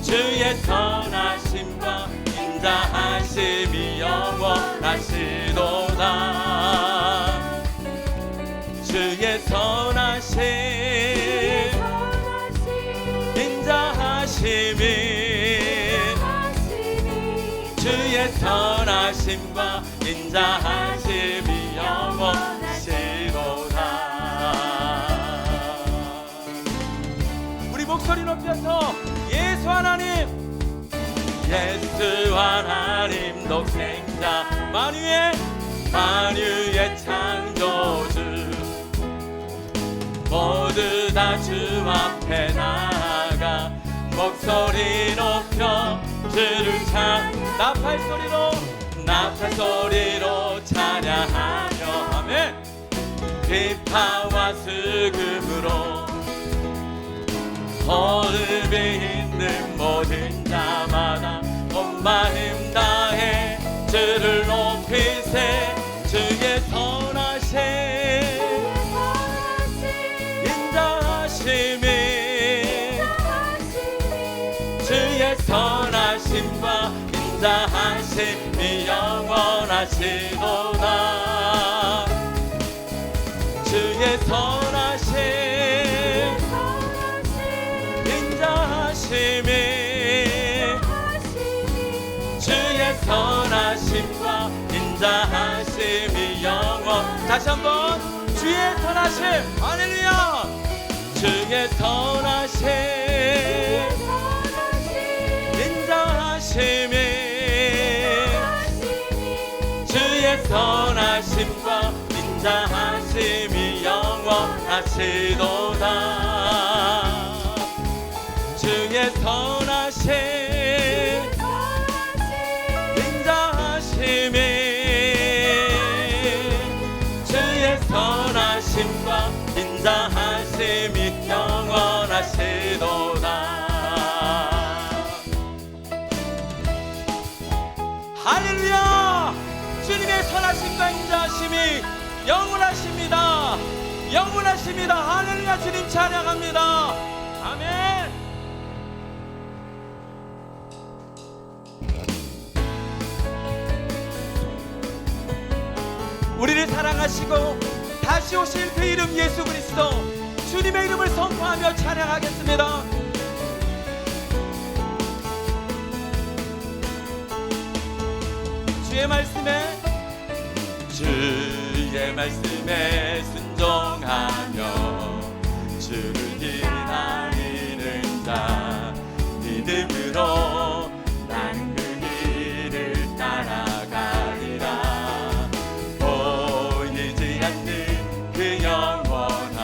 주의 선하심과 인자하심이 영원하시도다. 주의 선하심 인자하심이 주의 선하심과 인자하심이 영원하시도다. 우리 목소리 높여서 예수 하나님, 예수 하나님 독생자 만유의 창조주, 모두 다 주 앞에 나아가 목소리 높여 주를 나팔 소리로 찬양하며 아멘. 비파와 수금으로 호흡이 있는 모든 자마다 온 마음 다해 주를 높이세. 주의 선하심 인자하심이 주의 선하심과 인자하심이 영원하시도다. 주의 선하심 인자하심이 주의 선하심과 인자하심이 영원. 다시 한번 주의 선하심 할렐루야. 주의 선하심 인자하심이 주의 선하심과 인자하심이 영원하시도다. 주의 선하심 인자하심이 주의 선하심과 인자하심이 영원하시도다. 할렐루야. 주님의 선하심과 인자하심이 영원하십니다. 영원하십니다. 할렐루야. 주님 찬양합니다. 아멘. 우리를 사랑하시고 다시 오실 그 이름 예수 그리스도, 주님의 이름을 선포하며 찬양하겠습니다. 주의 말씀에 순종하며 주를 기다리는 자, 믿음으로 나는 그 길을 따라가리라. 보이지 않는 그 영원한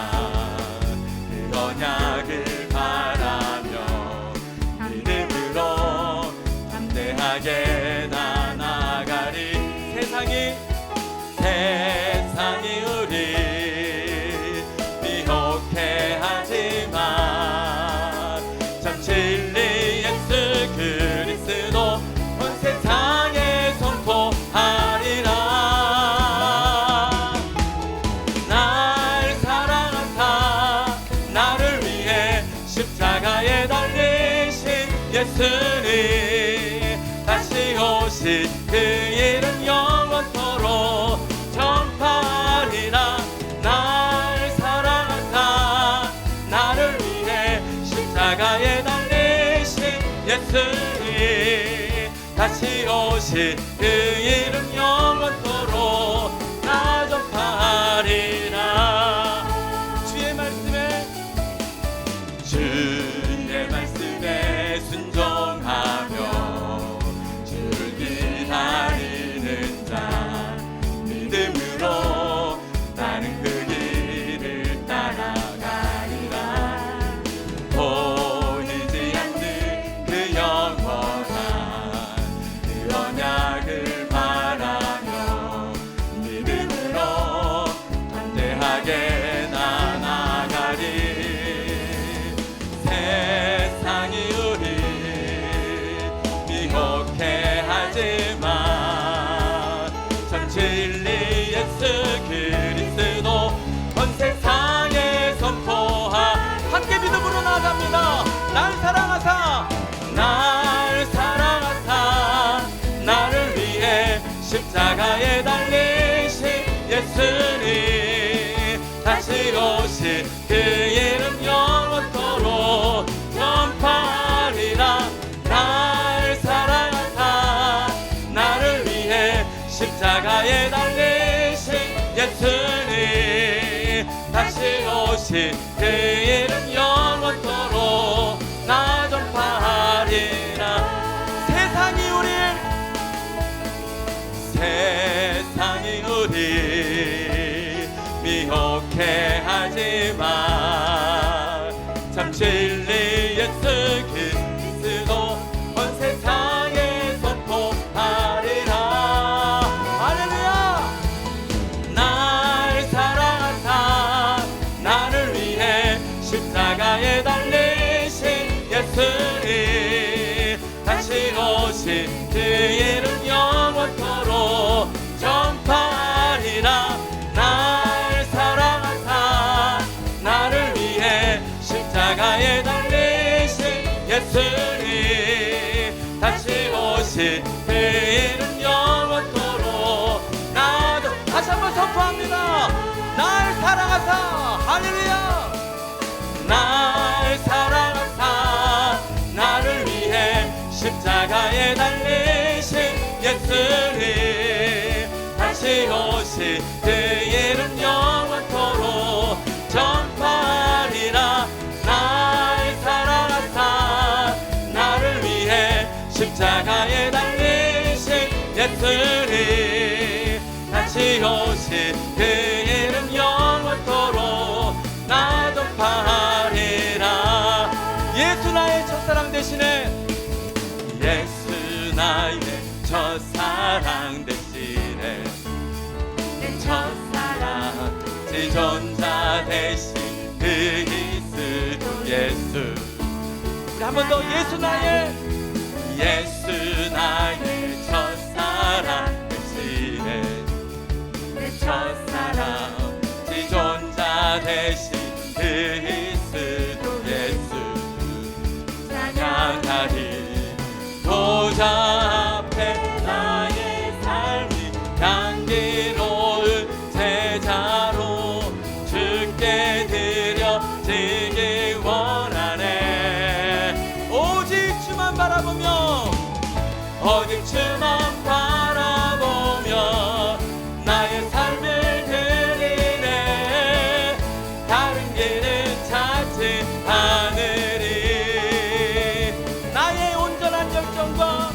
그 언약을 바라며 믿음으로 담대하게 나아가리. 세상이 우리 미혹해 하지만 참 진리 예수 그리스도 온 세상에 선포하리라. 날 사랑하사 나를 위해 십자가에 달리신 예수님, 다시 오실 그 이름 영원토록 전파하리라. 날 사랑하사 나를 위해 십자가에 달리신 예수님, 다시 오실 그 이름 영원토록 나 전파하리라. 주의 말씀에 순종하며 주를 기다리는 자, 믿음으로 나는 그 길을 따라가리라. 보이지 않는 그 영원한 그 언약을 바라며 오신 그 이름 영원토록 전파하리라. 날 사랑하사 나를 위해 십자가에 달리신 예수님, 다시 오신 그 이름 영원토록. 나도 다시 한번 선포합니다. 날 사랑하사, 할렐루야. 날 사랑하사 나를 위해 십자가에 달리신 예수님, 다시 오신 그 이름 영원토록 전파하리라. 날 사랑하사 나를 위해 십자가에 달리신 예수님, 다시 오신 그 이름 영원토록 나 전파하리라. 예수 나의 첫사랑 대신에, 예수 나의 첫사랑 대신에 내 첫사랑 지존자 대신 그리스도 예수. 우리 한 번 더. 예수 나의 첫사랑 대신에 내 첫사랑 지존자 대신 그리스도 예수. 찬양하리. 보좌 앞에 나의 삶이 향기로운 제자로 주께 드려지기 원하네. 오직 주만 바라보며, 오직 주만 바라보며 나의 삶을 드리네. 다른 길은 찾지 않으리. 나의 온전한 열정과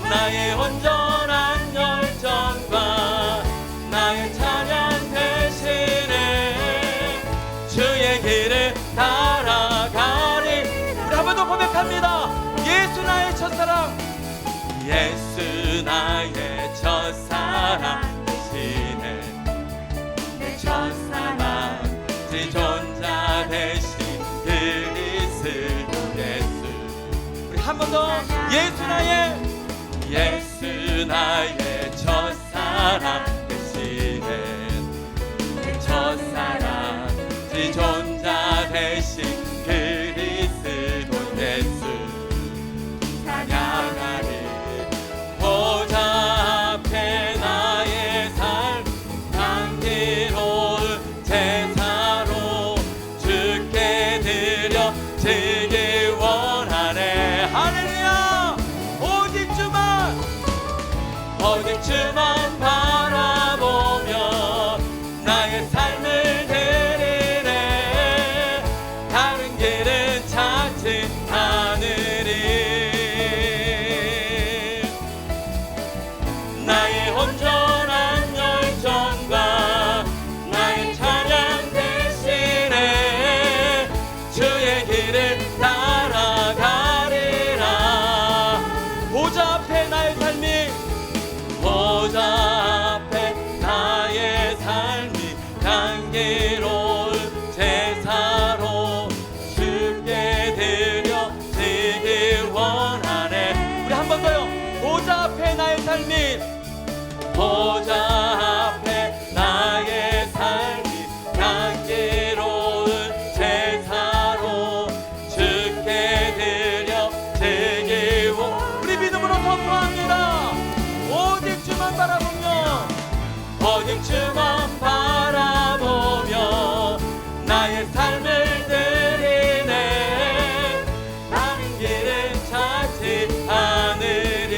나의 온전한 열정과 나의 찬양 대신에 주의 길을 따라가리. 우리 한 번 더 고백합니다. 예수 나의 첫사랑, 예수 나의 첫사랑 대신에 내 첫사랑 지존자 대신 그리스도 예수. 우리 한 번 더. 예수 나의 첫사랑 대신에 내 첫사랑 지존자 대신 그리스도 예수. 찬양하리. 보좌 앞에 나의 삶 향기로운 제사로 주께 드려지기 원하네. 할렐루야. 오직 주만, 오직 주만 바라보며 나의 삶을 드리네. 다른 길은 찾지 않으리. 나의 온전한 열정과 나의 찬양 대신에 주의 길을 따라가리라. 보좌 앞에 나의 삶이, 보좌 앞에 나의 삶이 향기로운 제사로 주께 드려지기 원하네. 우리 한 번 더요. 보좌 앞에 나의 삶이, 보좌 앞에 나의 삶이 향기로운 제사로 주께 드려지기 원하네. 우리 믿음으로 선포합니다. 오직 주만 바라보며, 오직 주만 바라보며 나의 삶을 드리네. 다른 길은 찾지 않으리.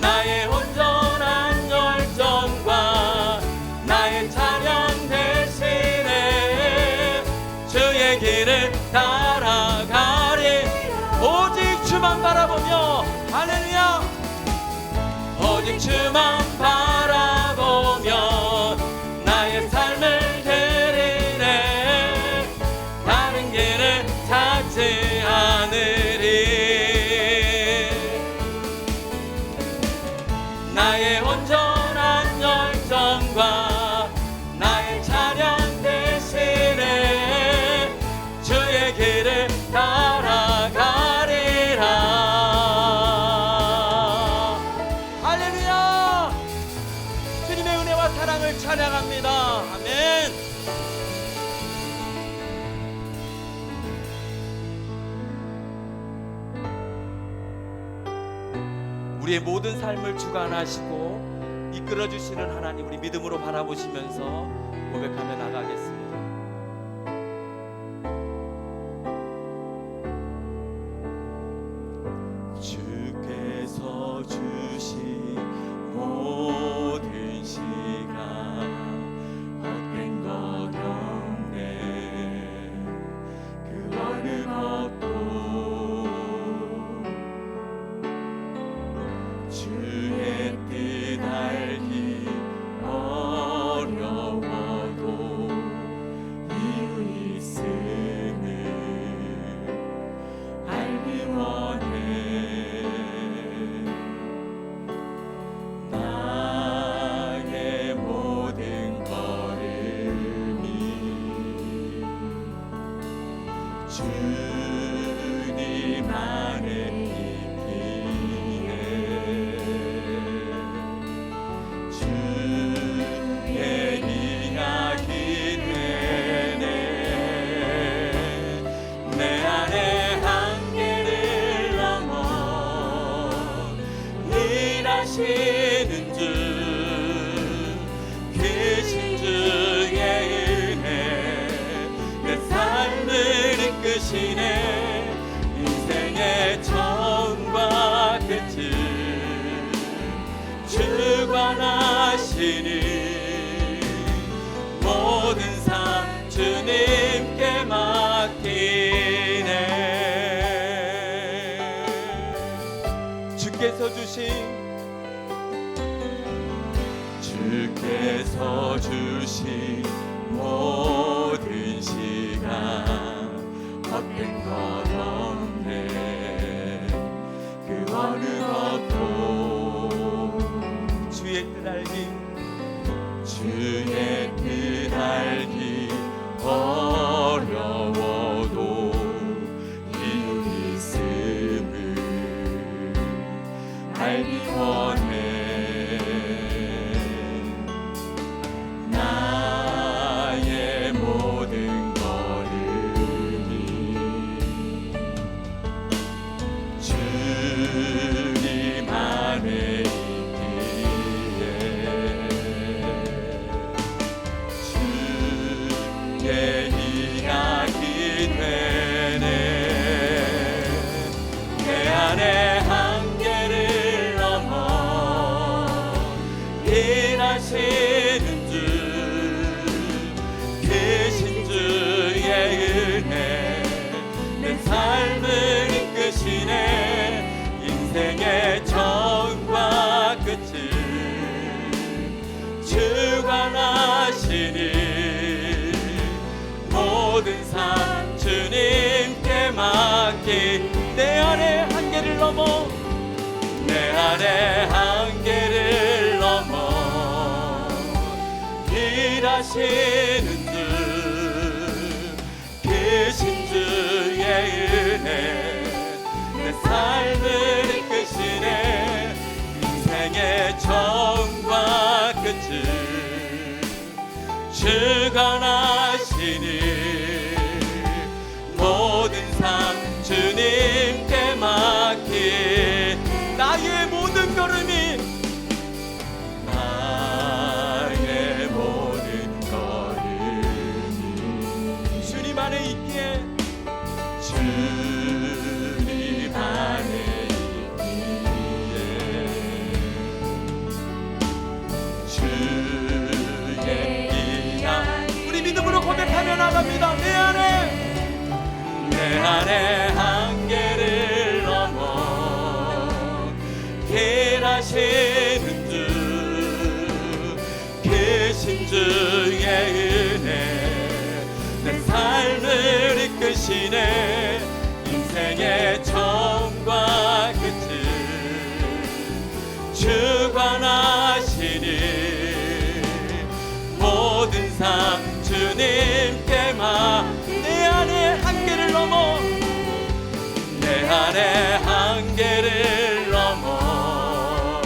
나의 온전한 열정과 나의 찬양 대신에 주의 길을 따라가리. 오직 주만 바라보며, 할렐루야. 오직 주만 바라보며 나의 삶을 드리네. 다른 길을 찾지 않으리. 나의 온전한 열정과 나의 찬양 대신에 주의 길을 따라 우리의 모든 삶을 주관하시고 이끌어 주시는 하나님, 우리 믿음으로 바라보시면서 고백하며 나가겠습니다. 주께서 주신 모든 시간 헛된 것 없네. 그 어느 것도 주의 뜻 알기 어려워도 이유 있음을 알기 원해. 나의 모든 걸음이 주님 안에 있기에 주의 이야기 되네. 내 안에 한계를 넘어 일하시는 주, 계신 주의 은혜 내 삶을 이끄시네. 인생의 처음과 끝을 주관하시니 모든 삶 주님께 맡기네. 주께서 주신 모든 시간 헛된 것 없네. 그 어느 것도 주의 뜻 알기 어려워도 이유 있음을 알기 원해. 나의 모든 걸음이 주님 안에 있기에 주의 이야기 되네. 내 안에 한계를 넘어 일하시는 주, 계신 주의 은혜 내 삶을 이끄시네. 인생의 처음과 끝을 주관하시니 모든 삶 주님께 맡기. 내 안에 한계를 넘어 일하시는 주, 계신 주의 은혜 내 삶을 이끄시네. 인생의 처음과 끝을 주관하시니 모든 삶 주님께 맡기. 나의 모든 걸음이 주님 안에 있기에 주의 이야기 우리 믿음으로 고백하며 나갑니다. 내 안에 한계를 넘어 일하시는 주, 계신 주의 은혜 내 삶을 이끄시네. 인생의 처음과 끝을 주관하시니 모든 삶 주님께 내 안에 한계를 넘어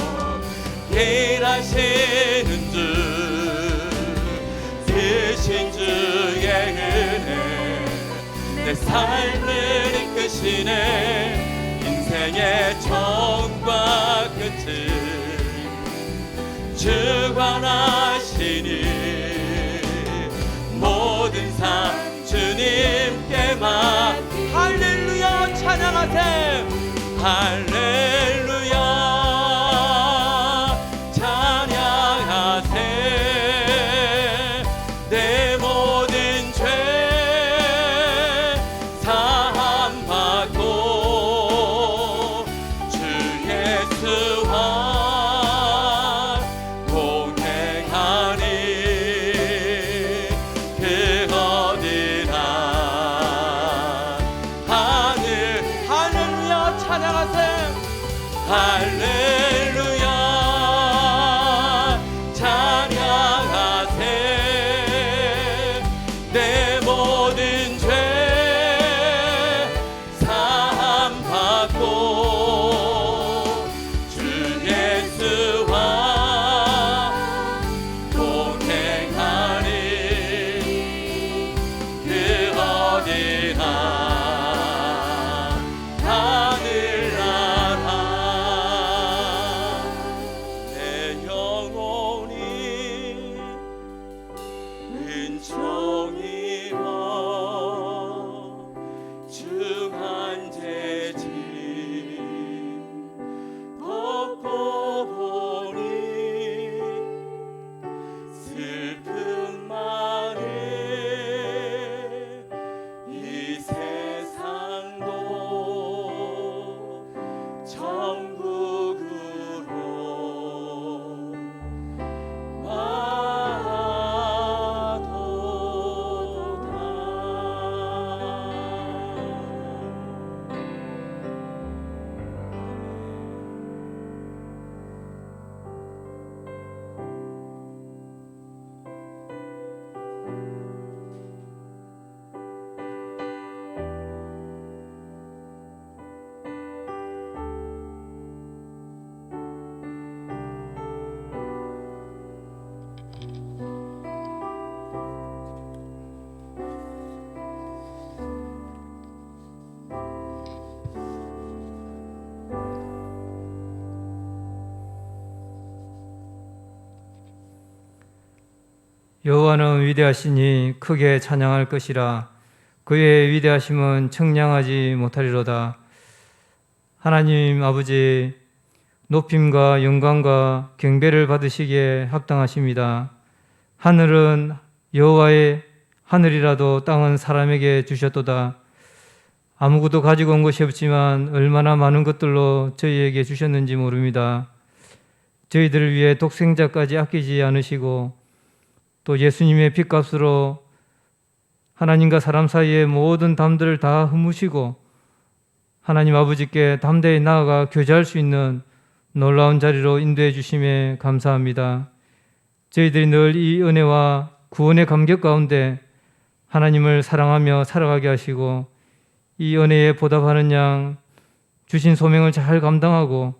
일하시는 주, 되신 주의 은혜 내 삶을 이끄시네. 인생 나의 처음과 끝을 주관하시니 모든 삶 주님께 맡기 할렐루야 찬양하세 할렐루야 찬양하세 내 모든 죄 사함받고 주 예수와 동행하니 그 어디나 하늘 할렐루야 찬양하세 할렐루야 찬양하세 내 모든 죄 사함받고 주 예수와 동행하니 그 어디나 하늘나라 내 영혼이 은총이 주한 재짐 덮고 보니 슬픔 많은 이 세상도 천국으로 여호와는 위대하시니 크게 찬양할 것이라. 그의 위대하심은 청량하지 못하리로다. 하나님 아버지, 높임과 영광과 경배를 받으시기에 합당하십니다. 하늘은 여호와의 하늘이라도 땅은 사람에게 주셨도다. 아무것도 가지고 온 것이 없지만 얼마나 많은 것들로 저희에게 주셨는지 모릅니다. 저희들을 위해 독생자까지 아끼지 않으시고 또 예수님의 핏값으로 하나님과 사람 사이의 모든 담들을 다 흠으시고 하나님 아버지께 담대히 나아가 교제할 수 있는 놀라운 자리로 인도해 주심에 감사합니다. 저희들이 늘 이 은혜와 구원의 감격 가운데 하나님을 사랑하며 살아가게 하시고 이 은혜에 보답하는 양 주신 소명을 잘 감당하고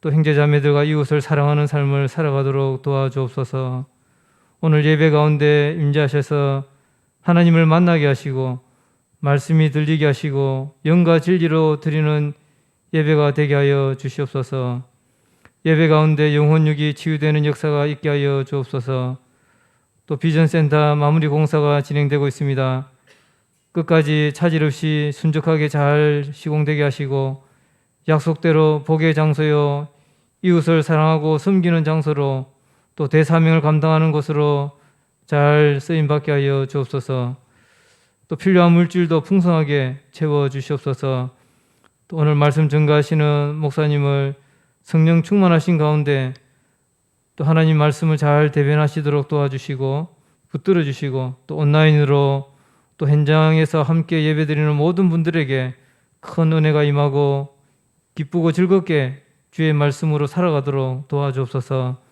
또 형제자매들과 이웃을 사랑하는 삶을 살아가도록 도와주옵소서. 오늘 예배 가운데 임재하셔서 하나님을 만나게 하시고 말씀이 들리게 하시고 영과 진리로 드리는 예배가 되게 하여 주시옵소서. 예배 가운데 영혼육이 치유되는 역사가 있게 하여 주옵소서. 또 비전센터 마무리 공사가 진행되고 있습니다. 끝까지 차질 없이 순적하게 잘 시공되게 하시고 약속대로 복의 장소요 이웃을 사랑하고 섬기는 장소로 또 대사명을 감당하는 곳으로 잘 쓰임받게 하여 주옵소서. 또 필요한 물질도 풍성하게 채워주시옵소서. 또 오늘 말씀 전가하시는 목사님을 성령 충만하신 가운데 또 하나님 말씀을 잘 대변하시도록 도와주시고 붙들어 주시고 또 온라인으로 또 현장에서 함께 예배드리는 모든 분들에게 큰 은혜가 임하고 기쁘고 즐겁게 주의 말씀으로 살아가도록 도와주옵소서.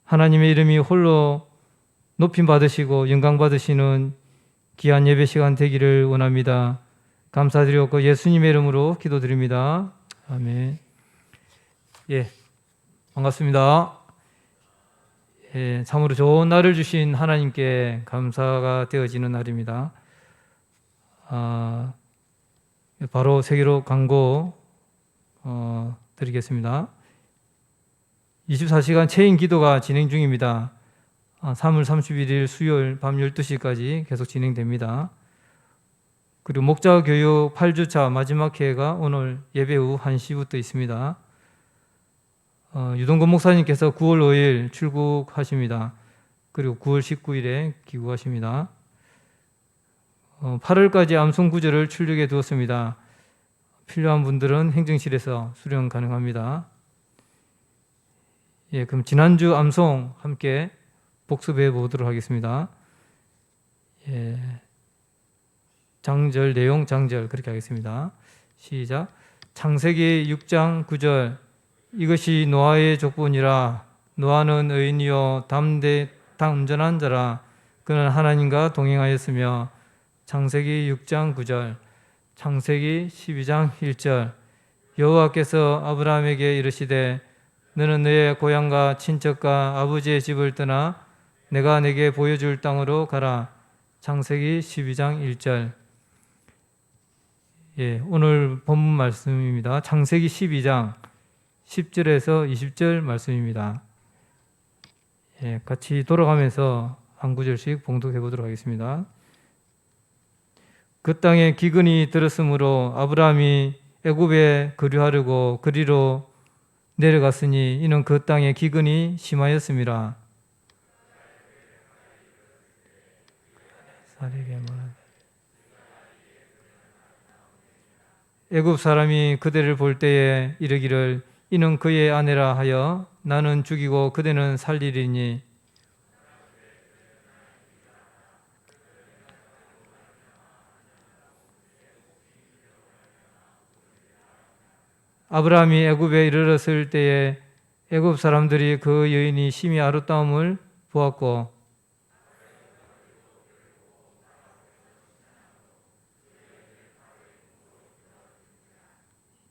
하나님의 이름이 홀로 높임 받으시고 영광 받으시는 귀한 예배 시간 되기를 원합니다. 감사드리고 예수님의 이름으로 기도드립니다. 아멘. 예, 반갑습니다. 예, 참으로 좋은 날을 주신 하나님께 감사가 되어지는 날입니다. 바로 세계로 광고 드리겠습니다. 24시간 체인 기도가 진행 중입니다. 3월 31일 수요일 밤 12시까지 계속 진행됩니다. 그리고 목자 교육 8주차 마지막 회가 오늘 예배 후 1시부터 있습니다. 유동근 목사님께서 9월 5일 출국하십니다. 그리고 9월 19일에 귀국하십니다. 8월까지 암송 구절을 출력해 두었습니다. 필요한 분들은 행정실에서 수령 가능합니다. 예, 그럼 지난주 암송 함께 복습해 보도록 하겠습니다. 예, 장절, 내용 장절 그렇게 하겠습니다. 시작. 창세기 6장 9절. 이것이 노아의 족보니라. 노아는 의인이요 담대한 자라. 그는 하나님과 동행하였으며. 창세기 6장 9절. 창세기 12장 1절. 여호와께서 아브라함에게 이르시되 너는 너의 고향과 친척과 아버지의 집을 떠나 내가 내게 보여줄 땅으로 가라. 창세기 12장 1절. 예, 오늘 본문 말씀입니다. 창세기 12장 10절에서 20절 말씀입니다. 예, 같이 돌아가면서 한 구절씩 봉독해 보도록 하겠습니다. 그 땅에 기근이 들었으므로 아브라함이 애굽에 거류하려고 그리로 내려갔으니 이는 그 땅에 기근이 심하였음이라. 애굽 사람이 그대를 볼 때에 이르기를 이는 그의 아내라 하여 나는 죽이고 그대는 살리리니 아브라함이 애굽에 이르렀을 때에 애굽 사람들이 그 여인이 심히 아름다움을 보았고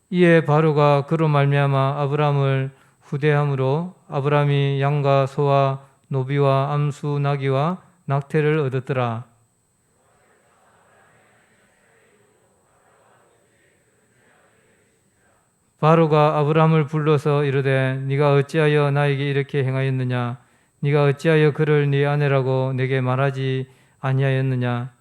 이에 바로가 그로 말미암아 아브라함을 후대함으로 아브라함이 양과 소와 노비와 암수 나귀와 낙태를 얻었더라. 바로가 아브라함을 불러서 이르되 네가 어찌하여 나에게 이렇게 행하였느냐? 네가 어찌하여 그를 네 아내라고 내게 말하지 아니하였느냐?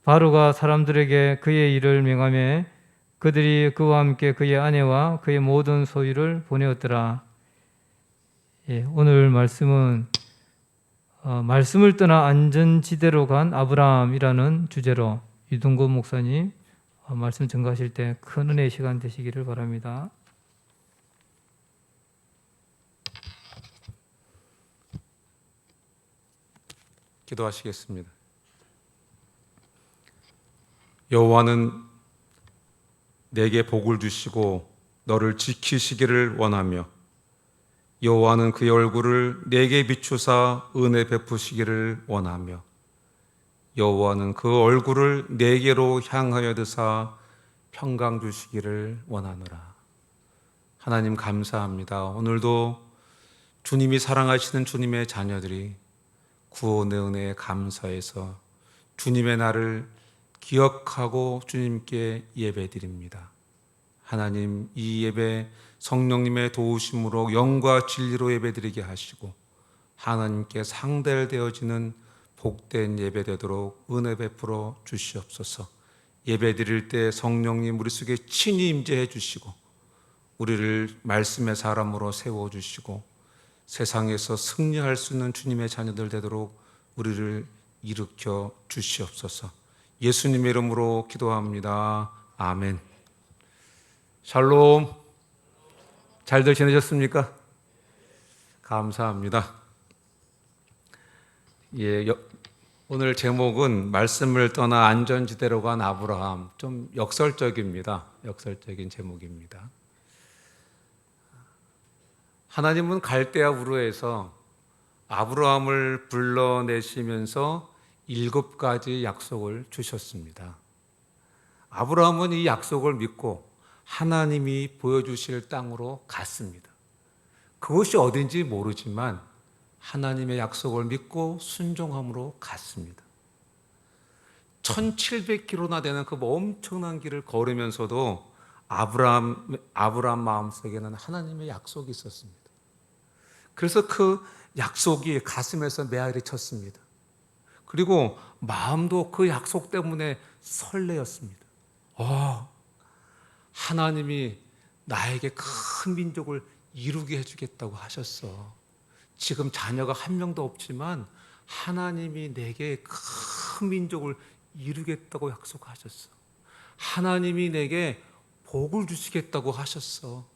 바로가 사람들에게 그의 일을 명하며 그들이 그와 함께 그의 아내와 그의 모든 소유를 보내었더라. 예, 오늘 말씀은 말씀을 떠나 안전지대로 간 아브라함이라는 주제로 유동근 목사님 말씀 전가하실 때 큰 은혜의 시간 되시기를 바랍니다. 기도하시겠습니다. 여호와는 내게 복을 주시고 너를 지키시기를 원하며 여호와는 그의 얼굴을 내게 비추사 은혜 베푸시기를 원하며 여호와는 그 얼굴을 내게로 향하여 드사 평강 주시기를 원하노라. 하나님 감사합니다. 오늘도 주님이 사랑하시는 주님의 자녀들이 구원의 은혜에 감사해서 주님의 날을 기억하고 주님께 예배드립니다. 하나님, 이 예배 성령님의 도우심으로 영과 진리로 예배드리게 하시고 하나님께 상달되어지는 복된 예배 되도록 은혜 베풀어 주시옵소서. 예배드릴 때 성령님 우리 속에 친히 임재해 주시고 우리를 말씀의 사람으로 세워주시고 세상에서 승리할 수 있는 주님의 자녀들 되도록 우리를 일으켜 주시옵소서. 예수님의 이름으로 기도합니다. 아멘. 샬롬. 잘들 지내셨습니까? 감사합니다. 예, 오늘 제목은 말씀을 떠나 안전지대로 간 아브라함. 좀 역설적입니다. 역설적인 제목입니다. 하나님은 갈대아 우르에서 아브라함을 불러내시면서 7가지 약속을 주셨습니다. 아브라함은 이 약속을 믿고 하나님이 보여주실 땅으로 갔습니다. 그것이 어딘지 모르지만 하나님의 약속을 믿고 순종함으로 갔습니다. 1700km나 되는 그 엄청난 길을 걸으면서도 아브라함 마음속에는 하나님의 약속이 있었습니다. 그래서 그 약속이 가슴에서 메아리 쳤습니다. 그리고 마음도 그 약속 때문에 설레었습니다. 하나님이 나에게 큰 민족을 이루게 해주겠다고 하셨어. 지금 자녀가 한 명도 없지만 하나님이 내게 큰 민족을 이루겠다고 약속하셨어. 하나님이 내게 복을 주시겠다고 하셨어.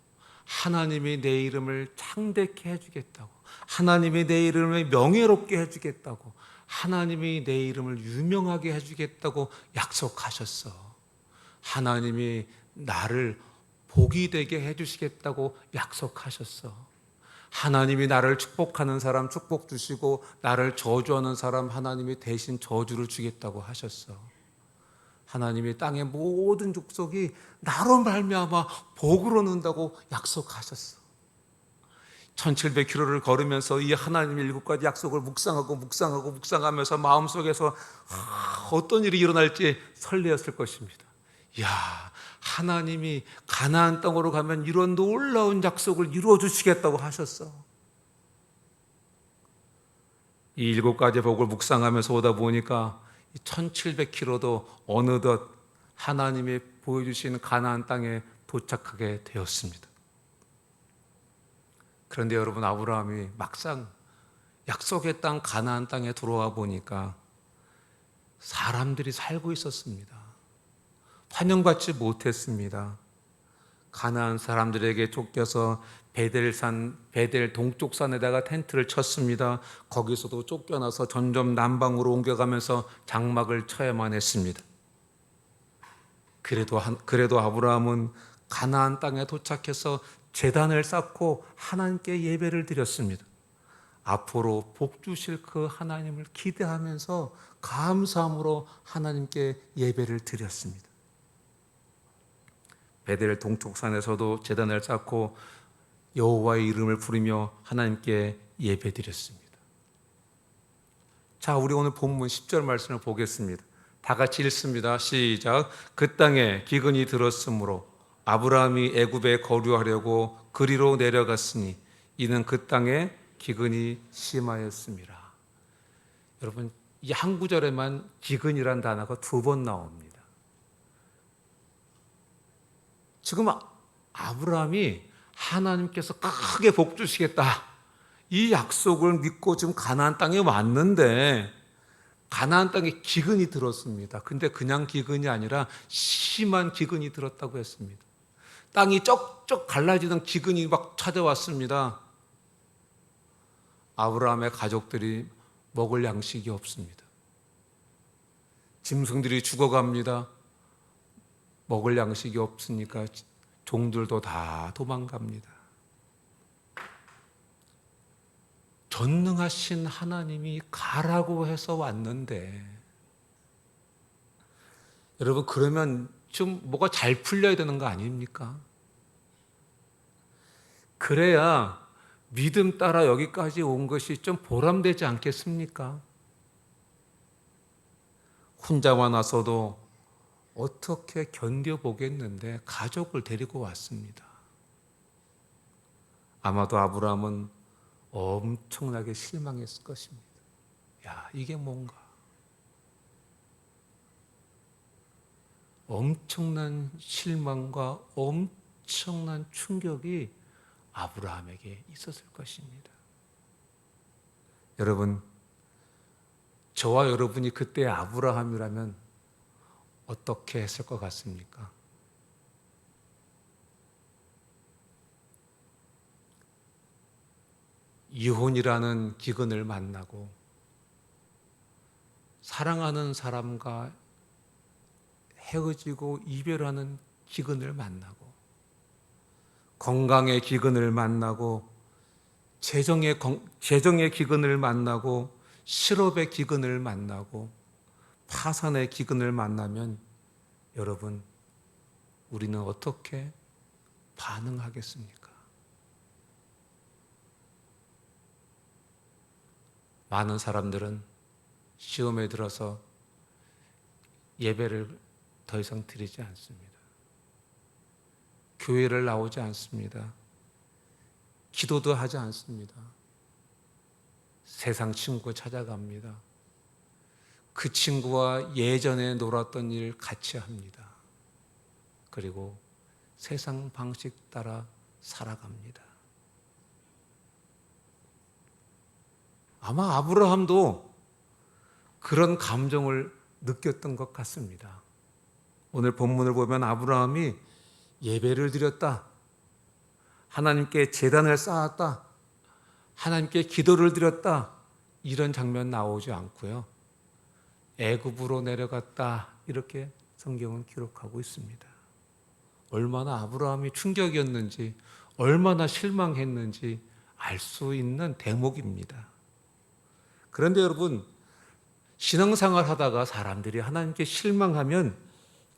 하나님이 내 이름을 창대케 해주겠다고, 하나님이 내 이름을 명예롭게 해주겠다고, 하나님이 내 이름을 유명하게 해주겠다고 약속하셨어. 하나님이 나를 복이 되게 해주시겠다고 약속하셨어. 하나님이 나를 축복하는 사람 축복 주시고 나를 저주하는 사람 하나님이 대신 저주를 주겠다고 하셨어. 하나님이 땅의 모든 족속이 나로 말미암아 복을 얻는다고 약속하셨어. 1700km를 걸으면서 이 하나님의 7가지 약속을 묵상하면서 마음속에서 어떤 일이 일어날지 설레었을 것입니다. 이야, 하나님이 가나안 땅으로 가면 이런 놀라운 약속을 이루어 주시겠다고 하셨어. 이 7가지 복을 묵상하면서 오다 보니까 1700km도 어느덧 하나님이 보여주신 가나안 땅에 도착하게 되었습니다. 그런데 여러분, 아브라함이 막상 약속의 땅 가나안 땅에 들어와 보니까 사람들이 살고 있었습니다. 환영받지 못했습니다. 가나안 사람들에게 쫓겨서 베델 동쪽 산에다가 텐트를 쳤습니다. 거기서도 쫓겨나서 점점 남방으로 옮겨가면서 장막을 쳐야만 했습니다. 그래도 아브라함은 가나안 땅에 도착해서 제단을 쌓고 하나님께 예배를 드렸습니다. 앞으로 복 주실 그 하나님을 기대하면서 감사함으로 하나님께 예배를 드렸습니다. 베델 동쪽 산에서도 제단을 쌓고 여호와의 이름을 부르며 하나님께 예배드렸습니다. 자, 우리 오늘 본문 10절 말씀을 보겠습니다. 다 같이 읽습니다. 시작. 그 땅에 기근이 들었으므로 아브라함이 애굽에 거류하려고 그리로 내려갔으니 이는 그 땅에 기근이 심하였습니다. 여러분, 이 한 구절에만 기근이란 단어가 2번 나옵니다. 지금 아브라함이 하나님께서 크게 복 주시겠다, 이 약속을 믿고 지금 가나안 땅에 왔는데 가나안 땅에 기근이 들었습니다. 근데 그냥 기근이 아니라 심한 기근이 들었다고 했습니다. 땅이 쩍쩍 갈라지는 기근이 막 찾아왔습니다. 아브라함의 가족들이 먹을 양식이 없습니다. 짐승들이 죽어갑니다. 먹을 양식이 없으니까 종들도 다 도망갑니다. 전능하신 하나님이 가라고 해서 왔는데, 여러분, 그러면 좀 뭐가 잘 풀려야 되는 거 아닙니까? 그래야 믿음 따라 여기까지 온 것이 좀 보람되지 않겠습니까? 혼자만 와서도 어떻게 견뎌보겠는데 가족을 데리고 왔습니다. 아마도 아브라함은 엄청나게 실망했을 것입니다. 야, 이게 뭔가? 엄청난 실망과 엄청난 충격이 아브라함에게 있었을 것입니다. 여러분, 저와 여러분이 그때 아브라함이라면 어떻게 했을 것 같습니까? 이혼이라는 기근을 만나고, 사랑하는 사람과 헤어지고 이별하는 기근을 만나고, 건강의 기근을 만나고, 재정의 기근을 만나고, 실업의 기근을 만나고, 파산의 기근을 만나면 여러분, 우리는 어떻게 반응하겠습니까? 많은 사람들은 시험에 들어서 예배를 더 이상 드리지 않습니다. 교회를 나오지 않습니다. 기도도 하지 않습니다. 세상 친구 찾아갑니다. 그 친구와 예전에 놀았던 일 같이 합니다. 그리고 세상 방식 따라 살아갑니다. 아마 아브라함도 그런 감정을 느꼈던 것 같습니다. 오늘 본문을 보면 아브라함이 예배를 드렸다, 하나님께 제단을 쌓았다, 하나님께 기도를 드렸다, 이런 장면 나오지 않고요. 애굽으로 내려갔다, 이렇게 성경은 기록하고 있습니다. 얼마나 아브라함이 충격이었는지, 얼마나 실망했는지 알 수 있는 대목입니다. 그런데 여러분, 신앙생활 하다가 사람들이 하나님께 실망하면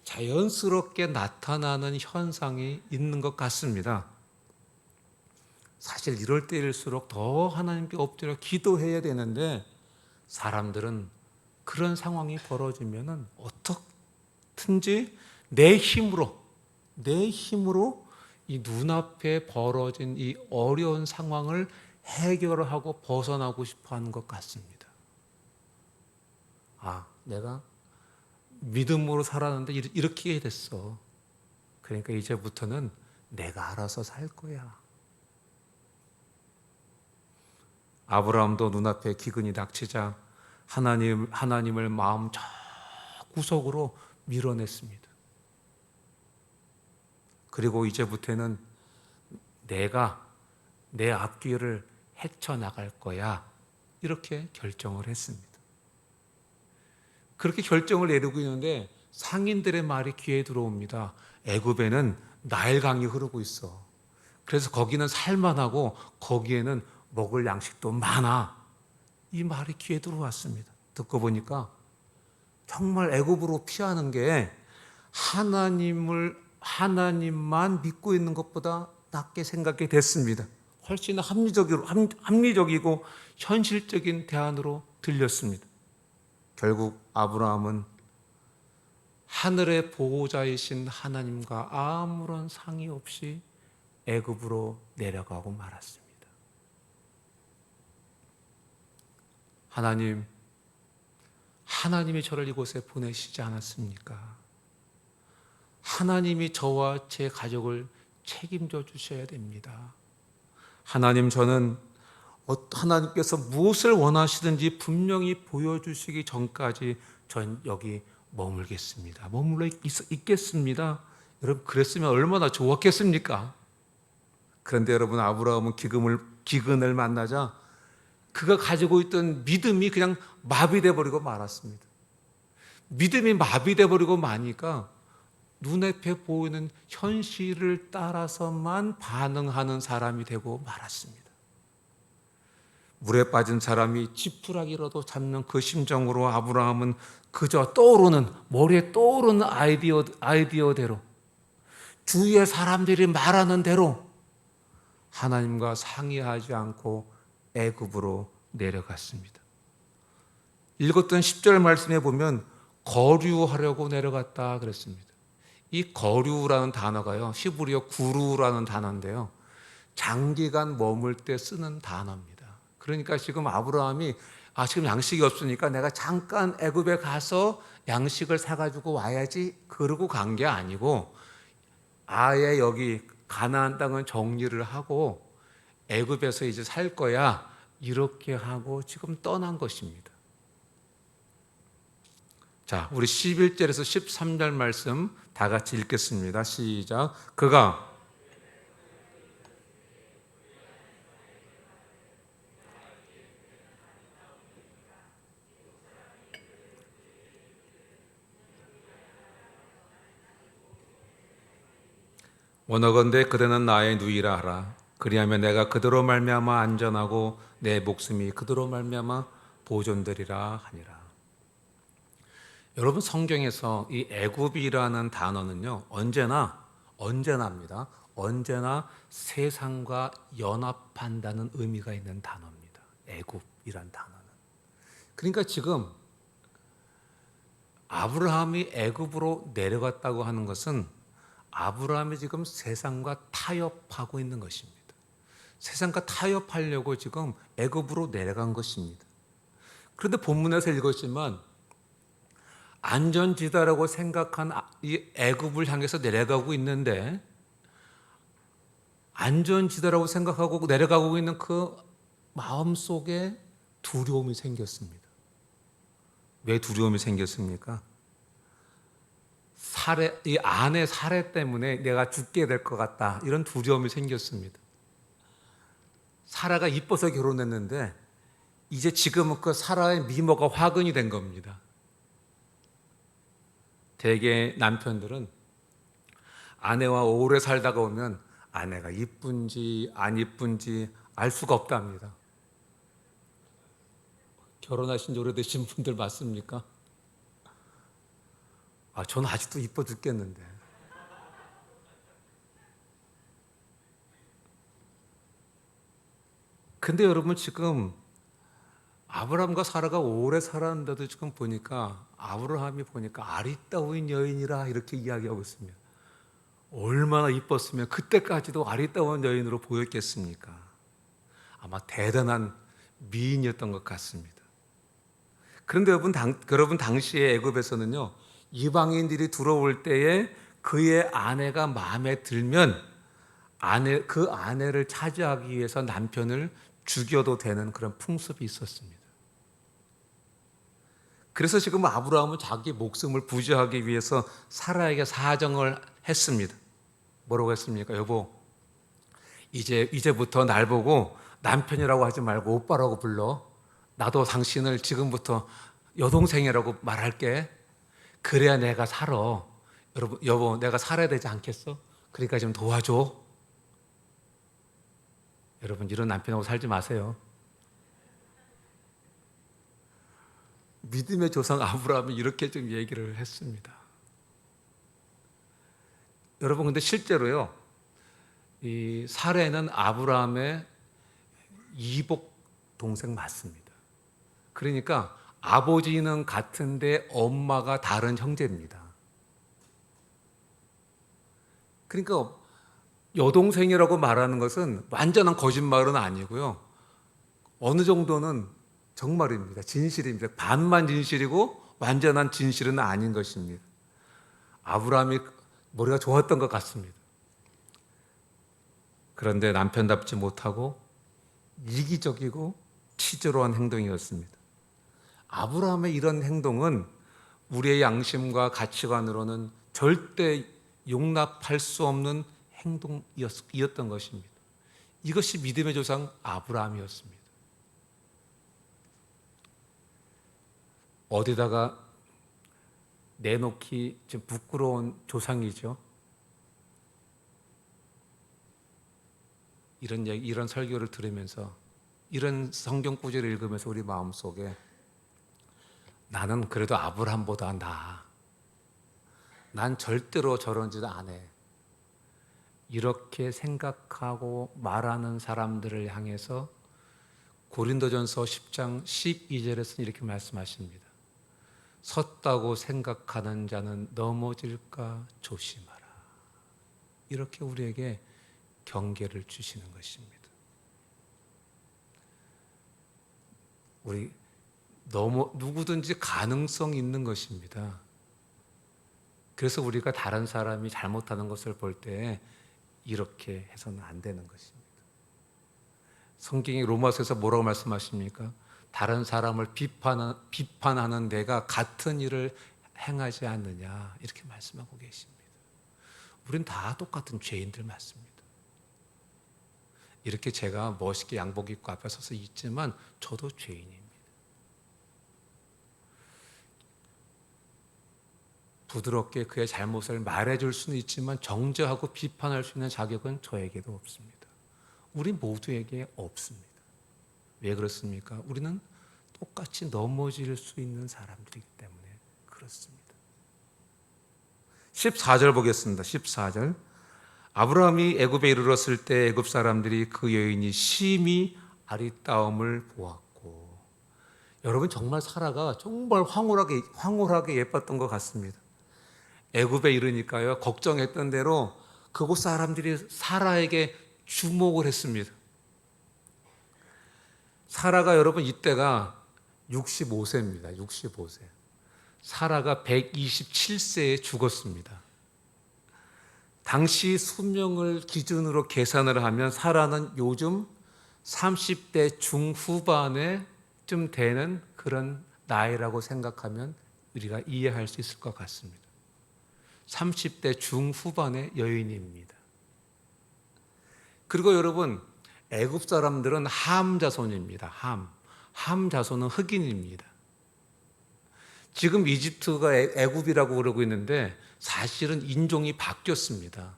자연스럽게 나타나는 현상이 있는 것 같습니다. 사실 이럴 때일수록 더 하나님께 엎드려 기도해야 되는데, 사람들은 그런 상황이 벌어지면 어떻든지 내 힘으로 이 눈앞에 벌어진 이 어려운 상황을 해결하고 벗어나고 싶어 하는 것 같습니다. 내가 믿음으로 살았는데 이렇게 됐어. 그러니까 이제부터는 내가 알아서 살 거야. 아브라함도 눈앞에 기근이 닥치자 하나님을 마음 저 구석으로 밀어냈습니다. 그리고 이제부터는 내가 내 앞길을 헤쳐나갈 거야, 이렇게 결정을 했습니다. 그렇게 결정을 내리고 있는데 상인들의 말이 귀에 들어옵니다. 애굽에는 나일강이 흐르고 있어. 그래서 거기는 살만하고 거기에는 먹을 양식도 많아. 이 말이 귀에 들어왔습니다. 듣고 보니까 정말 애굽으로 피하는 게 하나님만 믿고 있는 것보다 낫게 생각이 됐습니다. 훨씬 합리적이고 현실적인 대안으로 들렸습니다. 결국 아브라함은 하늘의 보호자이신 하나님과 아무런 상의 없이 애굽으로 내려가고 말았습니다. 하나님이 저를 이곳에 보내시지 않았습니까? 하나님이 저와 제 가족을 책임져 주셔야 됩니다. 하나님께서 무엇을 원하시든지 분명히 보여주시기 전까지 전 여기 머물겠습니다. 머물러 있겠습니다. 여러분, 그랬으면 얼마나 좋았겠습니까? 그런데 여러분, 아브라함은 기근을 만나자 그가 가지고 있던 믿음이 그냥 마비돼 버리고 말았습니다. 믿음이 마비돼 버리고 마니까 눈앞에 보이는 현실을 따라서만 반응하는 사람이 되고 말았습니다. 물에 빠진 사람이 지푸라기라도 잡는 그 심정으로 아브라함은 그저 머리에 떠오르는 아이디어대로, 주위의 사람들이 말하는 대로 하나님과 상의하지 않고 애굽으로 내려갔습니다. 읽었던 10절 말씀에 보면 거류하려고 내려갔다 그랬습니다. 이 거류라는 단어가요, 히브리어 구루라는 단어인데요, 장기간 머물 때 쓰는 단어입니다. 그러니까 지금 아브라함이 지금 양식이 없으니까 내가 잠깐 애굽에 가서 양식을 사가지고 와야지, 그러고 간 게 아니고 아예 여기 가나안 땅은 정리를 하고 애굽에서 이제 살 거야, 이렇게 하고 지금 떠난 것입니다. 자, 우리 11절에서 13절 말씀 다 같이 읽겠습니다. 시작. 그가 원하건대 그대는 나의 누이라 하라. 그리하면 내가 그대로 말미암아 안전하고 내 목숨이 그대로 말미암아 보존되리라 하니라. 여러분, 성경에서 이 애굽이라는 단어는요, 언제나입니다. 언제나 세상과 연합한다는 의미가 있는 단어입니다. 애굽이란 단어는. 그러니까 지금 아브라함이 애굽으로 내려갔다고 하는 것은 아브라함이 지금 세상과 타협하고 있는 것입니다. 세상과 타협하려고 지금 애굽으로 내려간 것입니다. 그런데 본문에서 읽었지만 안전지대라고 생각한 이 애굽을 향해서 내려가고 있는데 안전지대라고 생각하고 내려가고 있는 그 마음속에 두려움이 생겼습니다. 왜 두려움이 생겼습니까? 이 아내 살해 때문에 내가 죽게 될 것 같다. 이런 두려움이 생겼습니다. 사라가 이뻐서 결혼했는데 이제 지금은 그 사라의 미모가 화근이 된 겁니다. 대개 남편들은 아내와 오래 살다가 오면 아내가 이쁜지 안 이쁜지 알 수가 없답니다. 결혼하신 지 오래되신 분들 맞습니까? 저는 아직도 이뻐 죽겠는데. 근데 여러분 지금 아브라함과 사라가 오래 살았는데도 지금 보니까 아브라함이 보니까 아리따운 여인이라 이렇게 이야기하고 있습니다. 얼마나 이뻤으면 그때까지도 아리따운 여인으로 보였겠습니까? 아마 대단한 미인이었던 것 같습니다. 그런데 여러분 당시에 애굽에서는요, 이방인들이 들어올 때에 그의 아내가 마음에 들면 그 아내를 차지하기 위해서 남편을 죽여도 되는 그런 풍습이 있었습니다. 그래서 지금 아브라함은 자기 목숨을 부지하기 위해서 사라에게 사정을 했습니다. 뭐라고 했습니까? 여보, 이제부터 날 보고 남편이라고 하지 말고 오빠라고 불러. 나도 당신을 지금부터 여동생이라고 말할게. 그래야 내가 살아. 여보, 내가 살아야 되지 않겠어? 그러니까 좀 도와줘. 여러분, 이런 남편하고 살지 마세요. 믿음의 조상 아브라함이 이렇게 좀 얘기를 했습니다. 여러분, 근데 실제로요, 이 사레는 아브라함의 이복 동생 맞습니다. 그러니까 아버지는 같은데 엄마가 다른 형제입니다. 그러니까 여동생이라고 말하는 것은 완전한 거짓말은 아니고요. 어느 정도는 정말입니다. 진실입니다. 반만 진실이고 완전한 진실은 아닌 것입니다. 아브라함이 머리가 좋았던 것 같습니다. 그런데 남편답지 못하고 이기적이고 치졸한 행동이었습니다. 아브라함의 이런 행동은 우리의 양심과 가치관으로는 절대 용납할 수 없는 행동이었던 것입니다. 이것이 믿음의 조상 아브라함이었습니다. 어디다가 내놓기 좀 부끄러운 조상이죠. 이런 설교를 들으면서 이런 성경 구절을 읽으면서 우리 마음속에 나는 그래도 아브라함보다 나아. 난 절대로 저런 짓 안 해. 이렇게 생각하고 말하는 사람들을 향해서 고린도전서 10장 12절에서는 이렇게 말씀하십니다. 섰다고 생각하는 자는 넘어질까 조심하라. 이렇게 우리에게 경계를 주시는 것입니다. 우리 누구든지 가능성이 있는 것입니다. 그래서 우리가 다른 사람이 잘못하는 것을 볼 때 이렇게 해서는 안 되는 것입니다. 성경이 로마서에서 뭐라고 말씀하십니까? 다른 사람을 비판하는 내가 같은 일을 행하지 않느냐 이렇게 말씀하고 계십니다. 우린 다 똑같은 죄인들 맞습니다. 이렇게 제가 멋있게 양복 입고 앞에 서서 있지만 저도 죄인입니다. 부드럽게 그의 잘못을 말해줄 수는 있지만 정죄하고 비판할 수 있는 자격은 저에게도 없습니다. 우리 모두에게 없습니다. 왜 그렇습니까? 우리는 똑같이 넘어질 수 있는 사람들이기 때문에 그렇습니다. 14절 보겠습니다. 14절. 아브라함이 애굽에 이르렀을 때 애굽 사람들이 그 여인이 심히 아리따움을 보았고. 여러분 정말 사라가 정말 황홀하게 예뻤던 것 같습니다. 애굽에 이르니까요, 걱정했던 대로 그곳 사람들이 사라에게 주목을 했습니다. 사라가 여러분 이때가 65세입니다. 65세. 사라가 127세에 죽었습니다. 당시 수명을 기준으로 계산을 하면 사라는 요즘 30대 중후반에쯤 되는 그런 나이라고 생각하면 우리가 이해할 수 있을 것 같습니다. 30대 중후반의 여인입니다. 그리고 여러분, 애굽 사람들은 함 자손입니다. 함 자손은 흑인입니다. 지금 이집트가 애굽이라고 그러고 있는데 사실은 인종이 바뀌었습니다.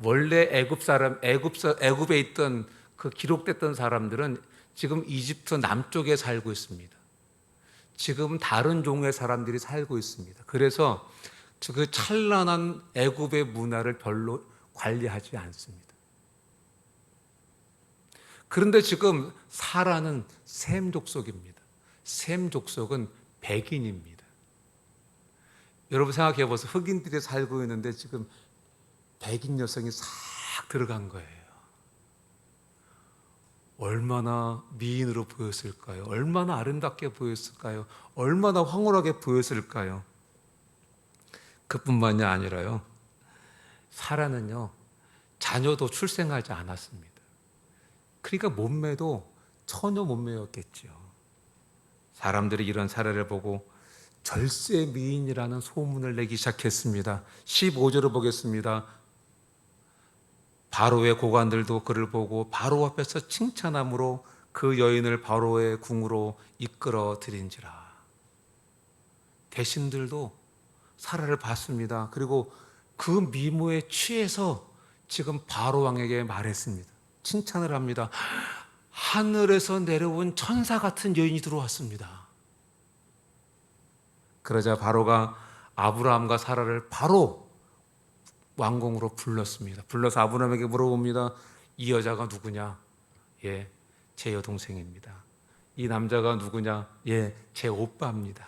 원래 애굽에 있던 그 기록됐던 사람들은 지금 이집트 남쪽에 살고 있습니다. 지금 다른 종의 사람들이 살고 있습니다. 그래서 그 찬란한 애굽의 문화를 별로 관리하지 않습니다. 그런데 지금 사라는 셈 족속입니다. 셈 족속은 백인입니다. 여러분 생각해 보세요. 흑인들이 살고 있는데 지금 백인 여성이 싹 들어간 거예요. 얼마나 미인으로 보였을까요? 얼마나 아름답게 보였을까요? 얼마나 황홀하게 보였을까요? 그뿐만이 아니라요, 사라는요, 자녀도 출생하지 않았습니다. 그러니까 몸매도 처녀 몸매였겠죠. 사람들이 이런 사례를 보고 절세 미인이라는 소문을 내기 시작했습니다. 15절을 보겠습니다. 바로의 고관들도 그를 보고 바로 앞에서 칭찬함으로 그 여인을 바로의 궁으로 이끌어 들인지라. 대신들도 사라를 봤습니다. 그리고 그 미모에 취해서 지금 바로 왕에게 말했습니다. 칭찬을 합니다. 하늘에서 내려온 천사 같은 여인이 들어왔습니다. 그러자 바로가 아브라함과 사라를 바로 왕궁으로 불렀습니다. 불러서 아브라함에게 물어봅니다. 이 여자가 누구냐? 예, 제 여동생입니다. 이 남자가 누구냐? 예, 제 오빠입니다.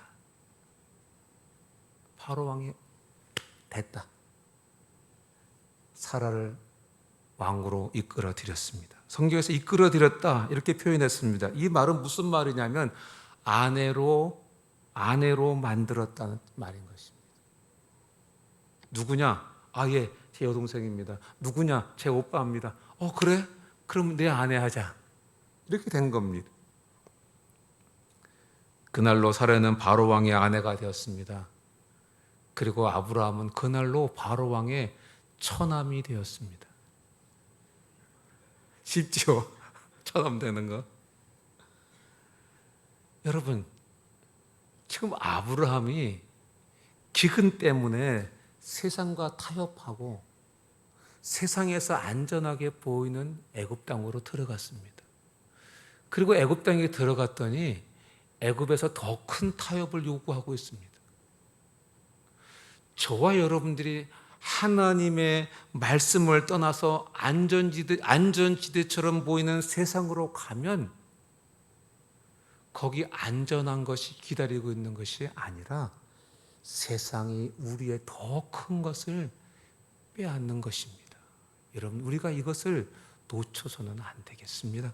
바로 왕이 됐다. 사라를 왕으로 이끌어 드렸습니다. 성경에서 이끌어 드렸다 이렇게 표현했습니다. 이 말은 무슨 말이냐면 아내로 만들었다는 말인 것입니다. 누구냐? 아, 예, 제 여동생입니다. 누구냐? 제 오빠입니다. 그래? 그럼 내 아내 하자. 이렇게 된 겁니다. 그날로 사라는 바로 왕의 아내가 되었습니다. 그리고 아브라함은 그날로 바로 왕의 처남이 되었습니다. 쉽죠? 처남 되는 거. 여러분, 지금 아브라함이 기근 때문에 세상과 타협하고 세상에서 안전하게 보이는 애굽 땅으로 들어갔습니다. 그리고 애굽 땅에 들어갔더니 애굽에서 더 큰 타협을 요구하고 있습니다. 저와 여러분들이 하나님의 말씀을 떠나서 안전지대처럼 보이는 세상으로 가면 거기 안전한 것이 기다리고 있는 것이 아니라 세상이 우리의 더 큰 것을 빼앗는 것입니다. 여러분, 우리가 이것을 놓쳐서는 안 되겠습니다.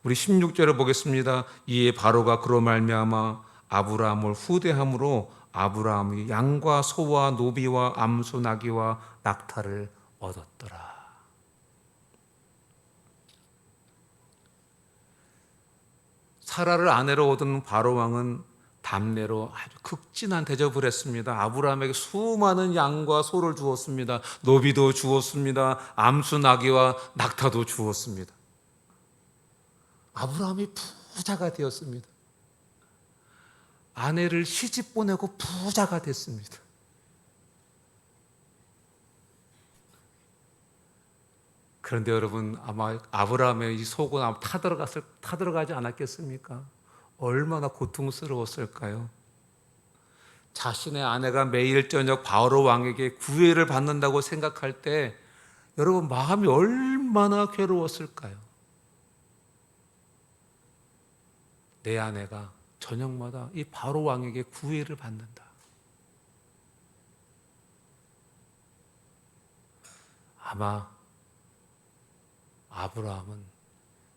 우리 16절을 보겠습니다. 이에 바로가 그로 말미암아 아브라함을 후대함으로 아브라함이 양과 소와 노비와 암소 나귀와 낙타를 얻었더라. 사라를 아내로 얻은 바로 왕은 담내로 아주 극진한 대접을 했습니다. 아브라함에게 수많은 양과 소를 주었습니다. 노비도 주었습니다. 암수 나귀와 낙타도 주었습니다. 아브라함이 부자가 되었습니다. 아내를 시집 보내고 부자가 됐습니다. 그런데 여러분, 아마 아브라함의 이 속은 아마 타들어가지 않았겠습니까? 얼마나 고통스러웠을까요? 자신의 아내가 매일 저녁 바로 왕에게 구애를 받는다고 생각할 때 여러분 마음이 얼마나 괴로웠을까요? 내 아내가 저녁마다 이 바로 왕에게 구애를 받는다. 아마 아브라함은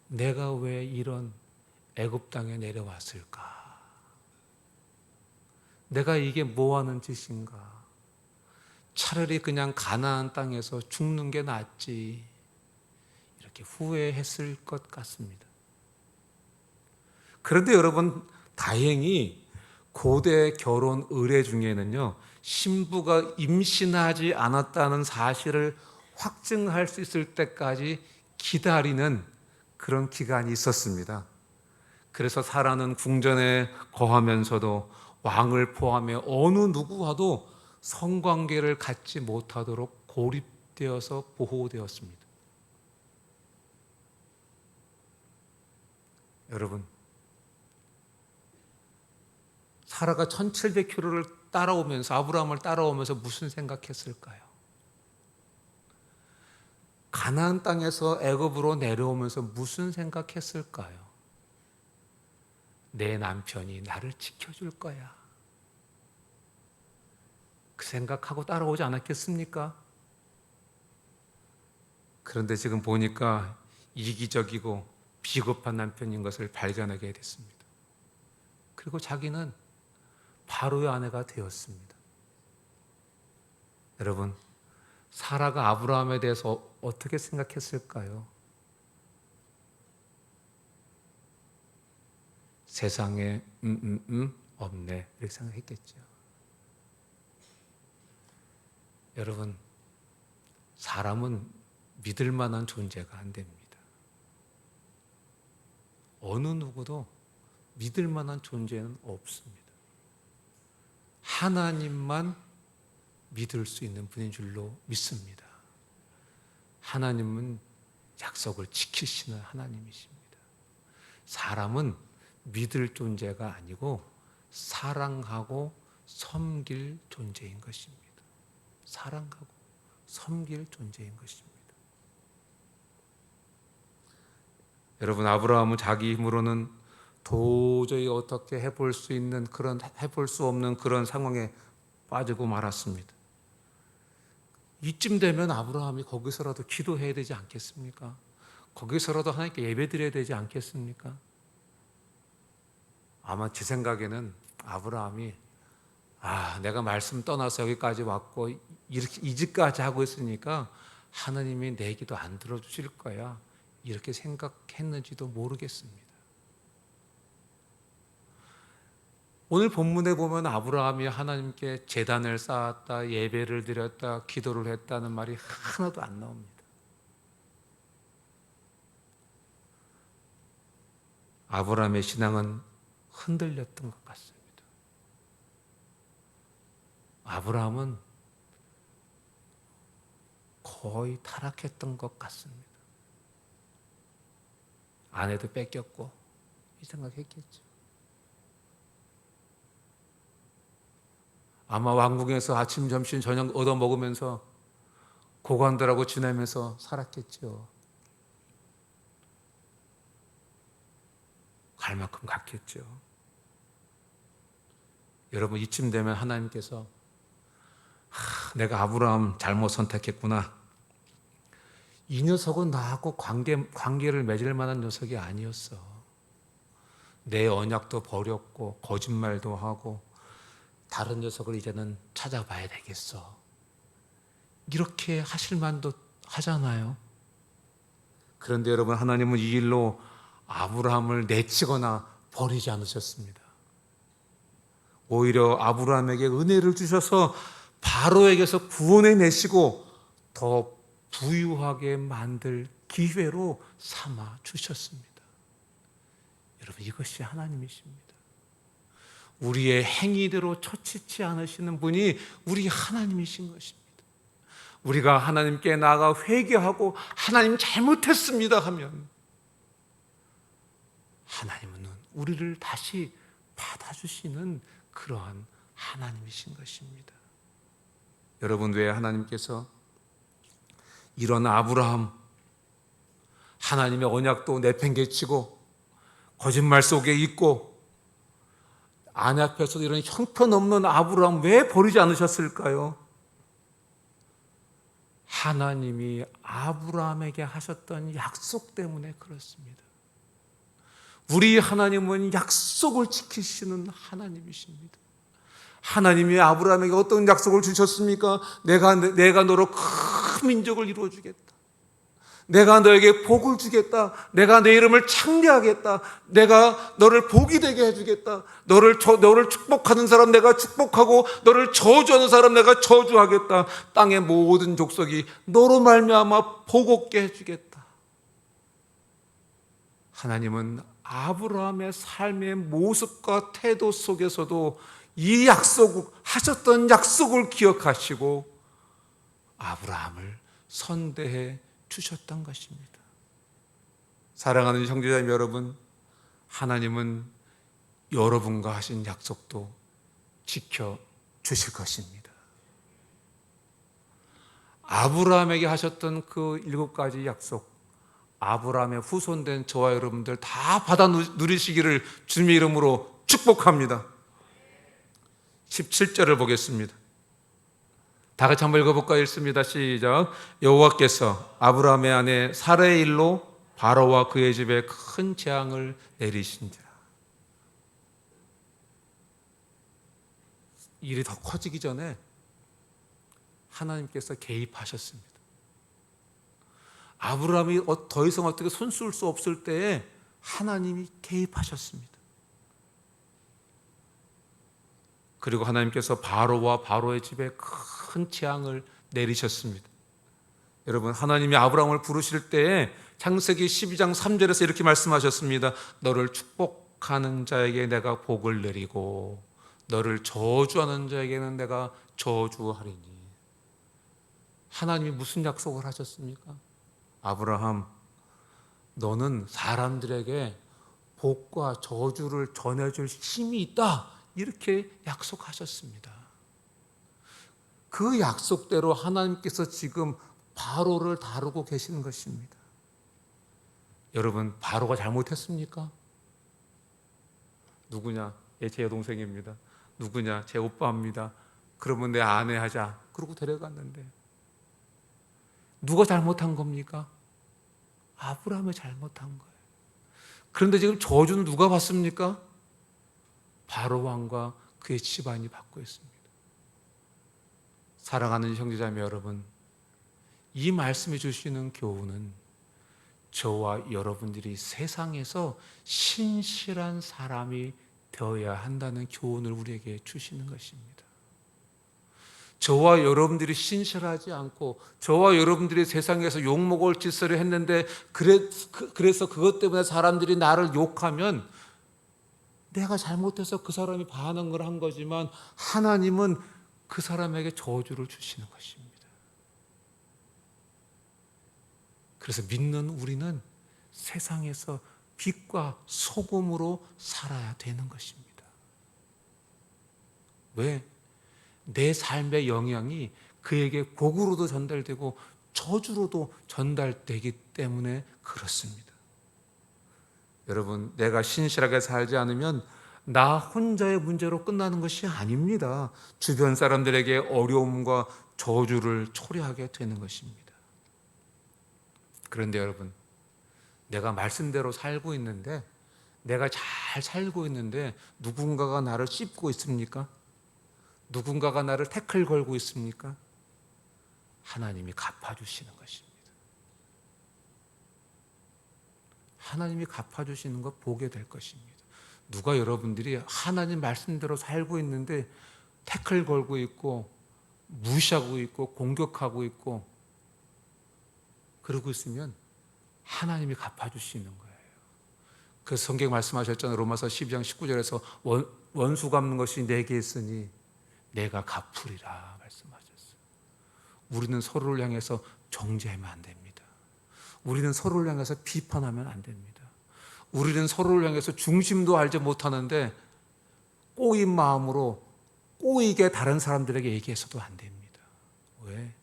내가 왜 이런 애굽 땅에 내려왔을까? 내가 이게 뭐 하는 짓인가? 차라리 그냥 가나안 땅에서 죽는 게 낫지. 이렇게 후회했을 것 같습니다. 그런데 여러분, 다행히 고대 결혼 의례 중에는요, 신부가 임신하지 않았다는 사실을 확증할 수 있을 때까지 기다리는 그런 기간이 있었습니다. 그래서 사라는 궁전에 거하면서도 왕을 포함해 어느 누구와도 성관계를 갖지 못하도록 고립되어서 보호되었습니다. 여러분, 사라가 1700km를 따라오면서, 아브라함을 따라오면서 무슨 생각했을까요? 가나안 땅에서 애굽으로 내려오면서 무슨 생각했을까요? 내 남편이 나를 지켜줄 거야. 그 생각하고 따라오지 않았겠습니까? 그런데 지금 보니까 이기적이고 비겁한 남편인 것을 발견하게 됐습니다. 그리고 자기는 바로의 아내가 되었습니다. 여러분, 사라가 아브라함에 대해서 어떻게 생각했을까요? 세상에 없네, 이렇게 생각했겠죠. 여러분, 사람은 믿을 만한 존재가 안 됩니다. 어느 누구도 믿을 만한 존재는 없습니다. 하나님만 믿을 수 있는 분인 줄로 믿습니다. 하나님은 약속을 지키시는 하나님이십니다. 사람은 믿을 존재가 아니고 사랑하고 섬길 존재인 것입니다. 사랑하고 섬길 존재인 것입니다. 여러분, 아브라함은 자기 힘으로는 도저히 어떻게 해볼 수 없는 그런 상황에 빠지고 말았습니다. 이쯤 되면 아브라함이 거기서라도 기도해야 되지 않겠습니까? 거기서라도 하나님께 예배드려야 되지 않겠습니까? 아마 제 생각에는 아브라함이 내가 말씀 떠나서 여기까지 왔고 이렇게 이 짓까지 하고 있으니까 하나님이 내 기도 안 들어주실 거야, 이렇게 생각했는지도 모르겠습니다. 오늘 본문에 보면 아브라함이 하나님께 제단을 쌓았다, 예배를 드렸다, 기도를 했다는 말이 하나도 안 나옵니다. 아브라함의 신앙은 흔들렸던 것 같습니다. 아브라함은 거의 타락했던 것 같습니다. 아내도 뺏겼고 이 생각했겠죠. 아마 왕궁에서 아침, 점심, 저녁 얻어 먹으면서 고관들하고 지내면서 살았겠죠. 갈 만큼 갔겠죠. 여러분, 이쯤 되면 하나님께서 내가 아브라함 잘못 선택했구나. 이 녀석은 나하고 관계를 맺을 만한 녀석이 아니었어. 내 언약도 버렸고 거짓말도 하고 다른 녀석을 이제는 찾아봐야 되겠어. 이렇게 하실 만도 하잖아요. 그런데 여러분, 하나님은 이 일로 아브라함을 내치거나 버리지 않으셨습니다. 오히려 아브라함에게 은혜를 주셔서 바로에게서 구원해 내시고 더 부유하게 만들 기회로 삼아 주셨습니다. 여러분, 이것이 하나님이십니다. 우리의 행위대로 처치치 않으시는 분이 우리 하나님이신 것입니다. 우리가 하나님께 나아가 회개하고 하나님 잘못했습니다 하면 하나님은 우리를 다시 받아주시는 그러한 하나님이신 것입니다. 여러분, 왜 하나님께서 이런 아브라함, 하나님의 언약도 내팽개치고 거짓말 속에 있고 아내 앞에서도 이런 형편없는 아브라함 왜 버리지 않으셨을까요? 하나님이 아브라함에게 하셨던 약속 때문에 그렇습니다. 우리 하나님은 약속을 지키시는 하나님이십니다. 하나님이 아브라함에게 어떤 약속을 주셨습니까? 내가 너로 큰 민족을 이루어주겠다. 내가 너에게 복을 주겠다. 내가 내 이름을 창대하겠다. 내가 너를 복이 되게 해주겠다. 너를 축복하는 사람 내가 축복하고 너를 저주하는 사람 내가 저주하겠다. 땅의 모든 족속이 너로 말미암아 복 얻게 해주겠다. 하나님은 아브라함의 삶의 모습과 태도 속에서도 이 하셨던 약속을 기억하시고 아브라함을 선대해 주셨던 것입니다. 사랑하는 형제자매 여러분, 하나님은 여러분과 하신 약속도 지켜 주실 것입니다. 아브라함에게 하셨던 그 7가지 약속, 아브라함의 후손된 저와 여러분들 다 받아 누리시기를 주님의 이름으로 축복합니다. 17절을 보겠습니다. 다 같이 한번 읽어볼까요? 읽습니다. 시작. 여호와께서 아브라함의 아내 사라의 일로 바로와 그의 집에 큰 재앙을 내리신지라. 일이 더 커지기 전에 하나님께서 개입하셨습니다. 아브라함이 더 이상 어떻게 손쓸 수 없을 때에 하나님이 개입하셨습니다. 그리고 하나님께서 바로와 바로의 집에 큰 재앙을 내리셨습니다. 여러분, 하나님이 아브라함을 부르실 때에 창세기 12장 3절에서 이렇게 말씀하셨습니다. 너를 축복하는 자에게 내가 복을 내리고 너를 저주하는 자에게는 내가 저주하리니. 하나님이 무슨 약속을 하셨습니까? 아브라함, 너는 사람들에게 복과 저주를 전해줄 힘이 있다. 이렇게 약속하셨습니다. 그 약속대로 하나님께서 지금 바로를 다루고 계시는 것입니다. 여러분, 바로가 잘못했습니까? 누구냐? 제 여동생입니다. 누구냐? 제 오빠입니다. 그러면 내 아내 하자. 그러고 데려갔는데 누가 잘못한 겁니까? 아브라함이 잘못한 거예요. 그런데 지금 저주는 누가 받습니까? 바로 왕과 그의 집안이 받고 있습니다. 사랑하는 형제자매 여러분, 이 말씀해 주시는 교훈은 저와 여러분들이 세상에서 신실한 사람이 되어야 한다는 교훈을 우리에게 주시는 것입니다. 저와 여러분들이 신실하지 않고 저와 여러분들이 세상에서 욕먹을 짓을 했는데 그래서 그것 때문에 사람들이 나를 욕하면 내가 잘못해서 그 사람이 반응을 한 거지만 하나님은 그 사람에게 저주를 주시는 것입니다. 그래서 믿는 우리는 세상에서 빛과 소금으로 살아야 되는 것입니다. 왜? 내 삶의 영향이 그에게 복으로도 전달되고 저주로도 전달되기 때문에 그렇습니다. 여러분, 내가 신실하게 살지 않으면 나 혼자의 문제로 끝나는 것이 아닙니다. 주변 사람들에게 어려움과 저주를 초래하게 되는 것입니다. 그런데 여러분, 내가 말씀대로 살고 있는데, 내가 잘 살고 있는데 누군가가 나를 씹고 있습니까? 누군가가 나를 태클 걸고 있습니까? 하나님이 갚아주시는 것입니다. 하나님이 갚아주시는 것 보게 될 것입니다. 누가 여러분들이 하나님 말씀대로 살고 있는데 태클 걸고 있고 무시하고 있고 공격하고 있고 그러고 있으면 하나님이 갚아주시는 거예요. 그래서 성경 말씀하셨잖아요. 로마서 12장 19절에서 원수 갚는 것이 내게 있으니 내가 갚으리라 말씀하셨어요. 우리는 서로를 향해서 정죄하면 안 됩니다. 우리는 서로를 향해서 비판하면 안 됩니다. 우리는 서로를 향해서 중심도 알지 못하는데 꼬인 마음으로 꼬이게 다른 사람들에게 얘기해서도 안 됩니다. 왜?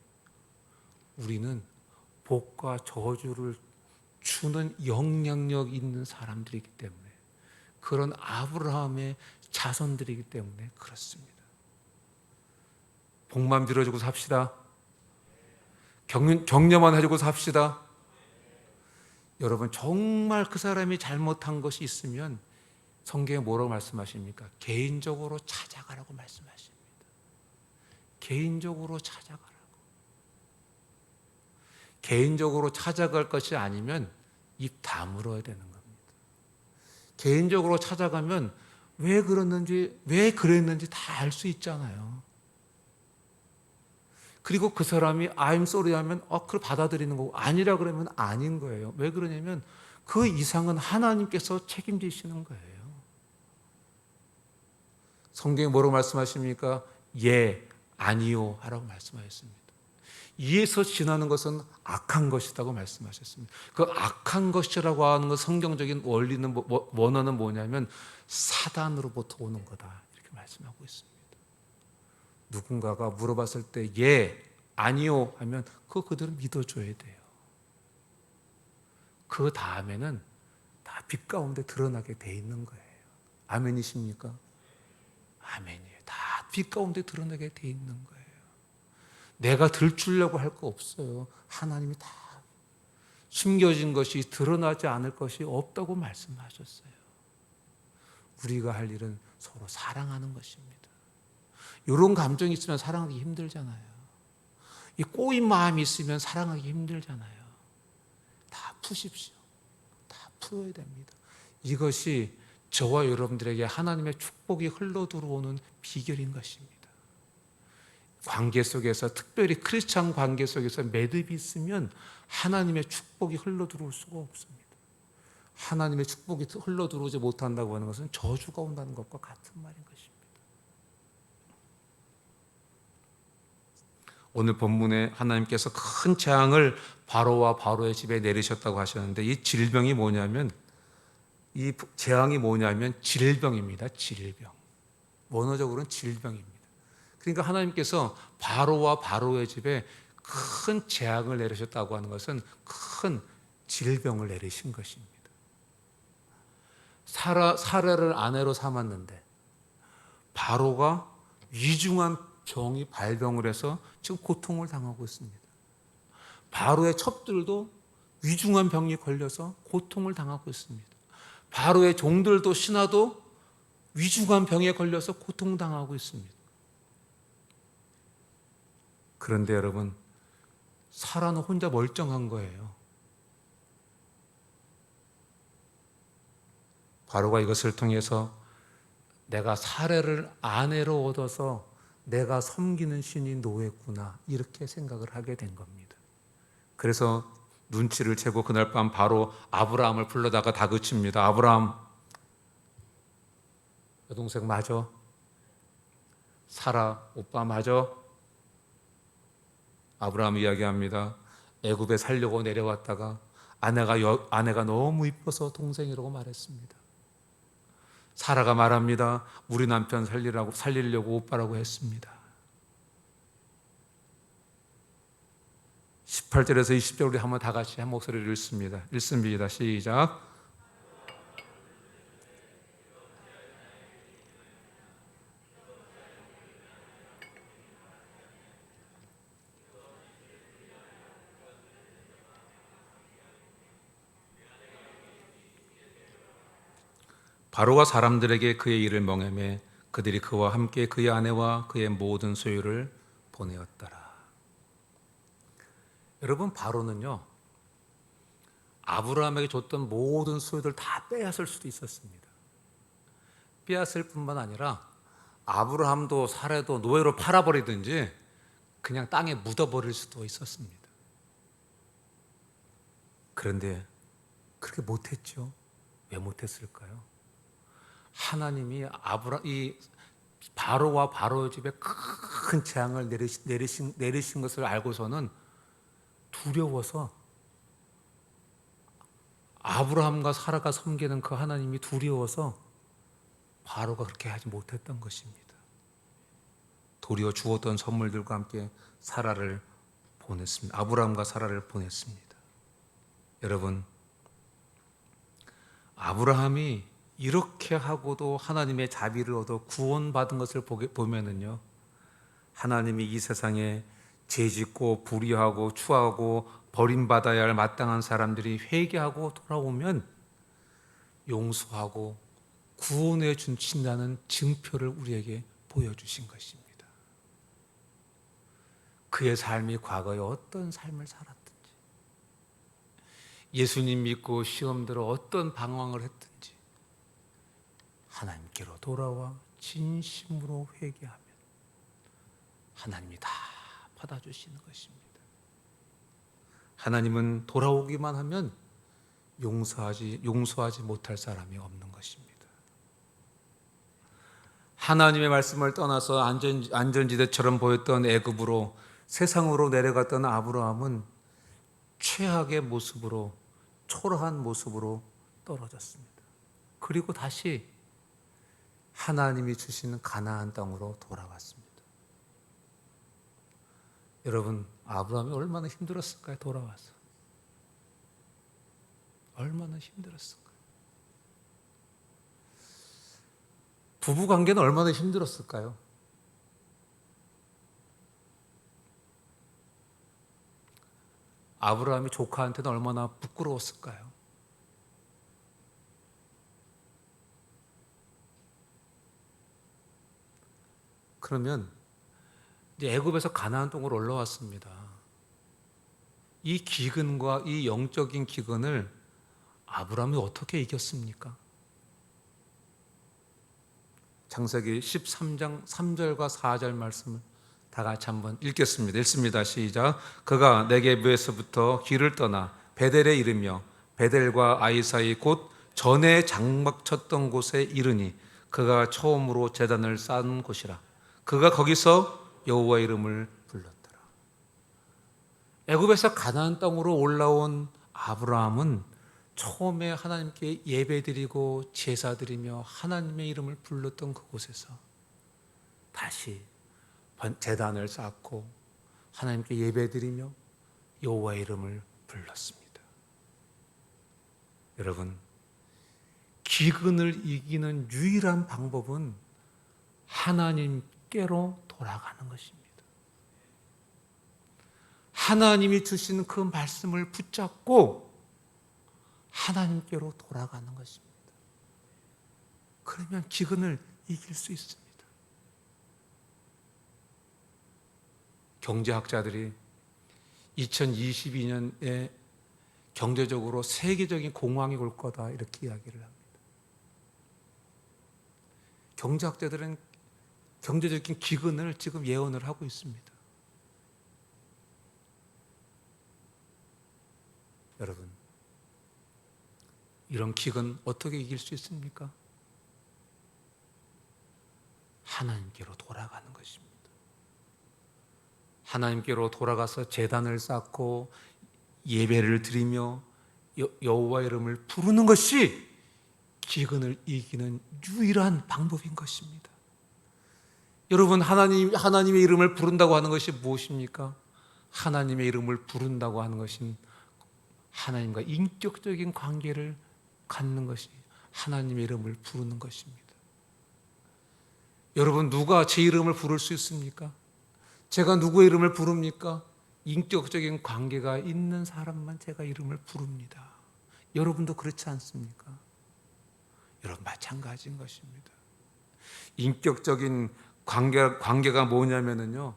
우리는 복과 저주를 주는 영향력 있는 사람들이기 때문에 그런 아브라함의 자손들이기 때문에 그렇습니다. 복만 빌어주고 삽시다. 격려만 해주고 삽시다. 여러분, 정말 그 사람이 잘못한 것이 있으면 성경에 뭐라고 말씀하십니까? 개인적으로 찾아가라고 말씀하십니다. 개인적으로 찾아가라고. 개인적으로 찾아갈 것이 아니면 입 다물어야 되는 겁니다. 개인적으로 찾아가면 왜 그랬는지 다 알 수 있잖아요. 그리고 그 사람이 I'm sorry 하면 그걸 받아들이는 거고, 아니라 그러면 아닌 거예요. 왜 그러냐면 그 이상은 하나님께서 책임지시는 거예요. 성경에 뭐라고 말씀하십니까? 예, 아니요 하라고 말씀하셨습니다. 이에서 지나는 것은 악한 것이라고 말씀하셨습니다. 그 악한 것이라고 하는 것, 성경적인 원리는 원어는 뭐냐면 사단으로부터 오는 거다, 이렇게 말씀하고 있습니다. 누군가가 물어봤을 때 예, 아니요 하면 그대로 믿어줘야 돼요. 그 다음에는 다 빛 가운데 드러나게 돼 있는 거예요. 아멘이십니까? 아멘이에요. 다 빛 가운데 드러나게 돼 있는 거예요. 내가 들추려고 할 거 없어요. 하나님이 다 숨겨진 것이, 드러나지 않을 것이 없다고 말씀하셨어요. 우리가 할 일은 서로 사랑하는 것입니다. 이런 감정이 있으면 사랑하기 힘들잖아요. 이 꼬인 마음이 있으면 사랑하기 힘들잖아요. 다 푸십시오. 다 풀어야 됩니다. 이것이 저와 여러분들에게 하나님의 축복이 흘러 들어오는 비결인 것입니다. 관계 속에서, 특별히 크리스찬 관계 속에서 매듭이 있으면 하나님의 축복이 흘러 들어올 수가 없습니다. 하나님의 축복이 흘러 들어오지 못한다고 하는 것은 저주가 온다는 것과 같은 말인 것입니다. 오늘 본문에 하나님께서 큰 재앙을 바로와 바로의 집에 내리셨다고 하셨는데, 이 질병이 뭐냐면, 이 재앙이 뭐냐면 질병입니다. 질병. 원어적으로는 질병입니다. 그러니까 하나님께서 바로와 바로의 집에 큰 재앙을 내리셨다고 하는 것은 큰 질병을 내리신 것입니다. 사라를 아내로 삼았는데 바로가 위중한 병이 발병을 해서 지금 고통을 당하고 있습니다. 바로의 첩들도 위중한 병이 걸려서 고통을 당하고 있습니다. 바로의 종들도, 신하도 위중한 병에 걸려서 고통당하고 있습니다. 그런데 여러분, 사라는 혼자 멀쩡한 거예요. 바로가 이것을 통해서 내가 사례를 아내로 얻어서 내가 섬기는 신이 노했구나, 이렇게 생각을 하게 된 겁니다. 그래서 눈치를 채고 그날 밤 바로 아브라함을 불러다가 다그칩니다. 아브라함, 여동생 맞아? 사라 오빠 맞아? 아브라함이 이야기합니다. 애굽에 살려고 내려왔다가 아내가 너무 이뻐서 동생이라고 말했습니다. 사라가 말합니다. 우리 남편 살리려고 오빠라고 했습니다. 18절에서 20절 우리 한번 다 같이 한 목소리를 읽습니다. 읽습니다. 시작. 바로가 사람들에게 그의 일을 명하매 그들이 그와 함께 그의 아내와 그의 모든 소유를 보내었더라. 여러분, 바로는요, 아브라함에게 줬던 모든 소유들 다 빼앗을 수도 있었습니다. 빼앗을 뿐만 아니라 아브라함도 사라도 노예로 팔아버리든지 그냥 땅에 묻어버릴 수도 있었습니다. 그런데 그렇게 못했죠. 왜 못했을까요? 하나님이 이 바로와 바로의 집에 큰 재앙을 내리신 것을 알고서는 두려워서, 아브라함과 사라가 섬기는 그 하나님이 두려워서 바로가 그렇게 하지 못했던 것입니다. 도리어 주었던 선물들과 함께 사라를 보냈습니다. 아브라함과 사라를 보냈습니다. 여러분, 아브라함이 이렇게 하고도 하나님의 자비를 얻어 구원받은 것을 보면은요, 하나님이 이 세상에 죄짓고 불의하고 추하고 버림받아야 할 마땅한 사람들이 회개하고 돌아오면 용서하고 구원해 주신다는 증표를 우리에게 보여주신 것입니다. 그의 삶이 과거에 어떤 삶을 살았든지, 예수님 믿고 시험 들어 어떤 방황을 했든지 하나님께로 돌아와 진심으로 회개하면 하나님이 다 받아주시는 것입니다. 하나님은 돌아오기만 하면 용서하지 못할 사람이 없는 것입니다. 하나님의 말씀을 떠나서 안전지대처럼 보였던 애굽으로, 세상으로 내려갔던 아브라함은 최악의 모습으로, 초라한 모습으로 떨어졌습니다. 그리고 다시 하나님이 주시는 가나안 땅으로 돌아갔습니다. 여러분, 아브라함이 얼마나 힘들었을까요? 돌아와서 얼마나 힘들었을까요? 부부 관계는 얼마나 힘들었을까요? 아브라함이 조카한테는 얼마나 부끄러웠을까요? 그러면 이제 애굽에서 가나안 땅으로 올라왔습니다. 이 기근과 이 영적인 기근을 아브라함이 어떻게 이겼습니까? 창세기 13장 3절과 4절 말씀을 다 같이 한번 읽겠습니다. 읽습니다. 시작. 그가 네게브에서부터 길을 떠나 베델에 이르며 베델과 아이 사이 곧 전에 장막 쳤던 곳에 이르니 그가 처음으로 제단을 쌓은 곳이라. 그가 거기서 여호와의 이름을 불렀더라. 애굽에서 가나안 땅으로 올라온 아브라함은 처음에 하나님께 예배드리고 제사드리며 하나님의 이름을 불렀던 그곳에서 다시 제단을 쌓고 하나님께 예배드리며 여호와의 이름을 불렀습니다. 여러분, 기근을 이기는 유일한 방법은 하나님께로 돌아가는 것입니다. 하나님이 주시는 그 말씀을 붙잡고 하나님께로 돌아가는 것입니다. 그러면 기근을 이길 수 있습니다. 경제학자들이 2022년에 경제적으로 세계적인 공황이 올 거다 이렇게 이야기를 합니다. 경제학자들은 경제적인 기근을 지금 예언을 하고 있습니다. 여러분, 이런 기근 어떻게 이길 수 있습니까? 하나님께로 돌아가는 것입니다. 하나님께로 돌아가서 제단을 쌓고 예배를 드리며 여호와의 이름을 부르는 것이 기근을 이기는 유일한 방법인 것입니다. 여러분, 하나님의 이름을 부른다고 하는 것이 무엇입니까? 하나님의 이름을 부른다고 하는 것은 하나님과 인격적인 관계를 갖는 것이 하나님의 이름을 부르는 것입니다. 여러분, 누가 제 이름을 부를 수 있습니까? 제가 누구의 이름을 부릅니까? 인격적인 관계가 있는 사람만 제가 이름을 부릅니다. 여러분도 그렇지 않습니까? 여러분, 마찬가지인 것입니다. 인격적인 관계가 뭐냐면요,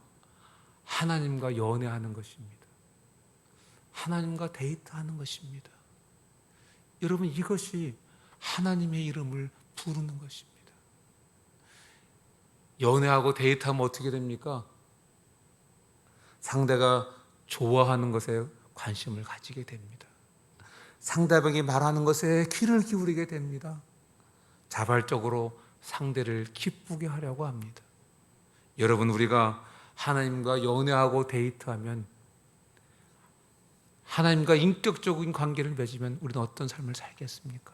하나님과 연애하는 것입니다. 하나님과 데이트하는 것입니다. 여러분, 이것이 하나님의 이름을 부르는 것입니다. 연애하고 데이트하면 어떻게 됩니까? 상대가 좋아하는 것에 관심을 가지게 됩니다. 상대방이 말하는 것에 귀를 기울이게 됩니다. 자발적으로 상대를 기쁘게 하려고 합니다. 여러분, 우리가 하나님과 연애하고 데이트하면, 하나님과 인격적인 관계를 맺으면 우리는 어떤 삶을 살겠습니까?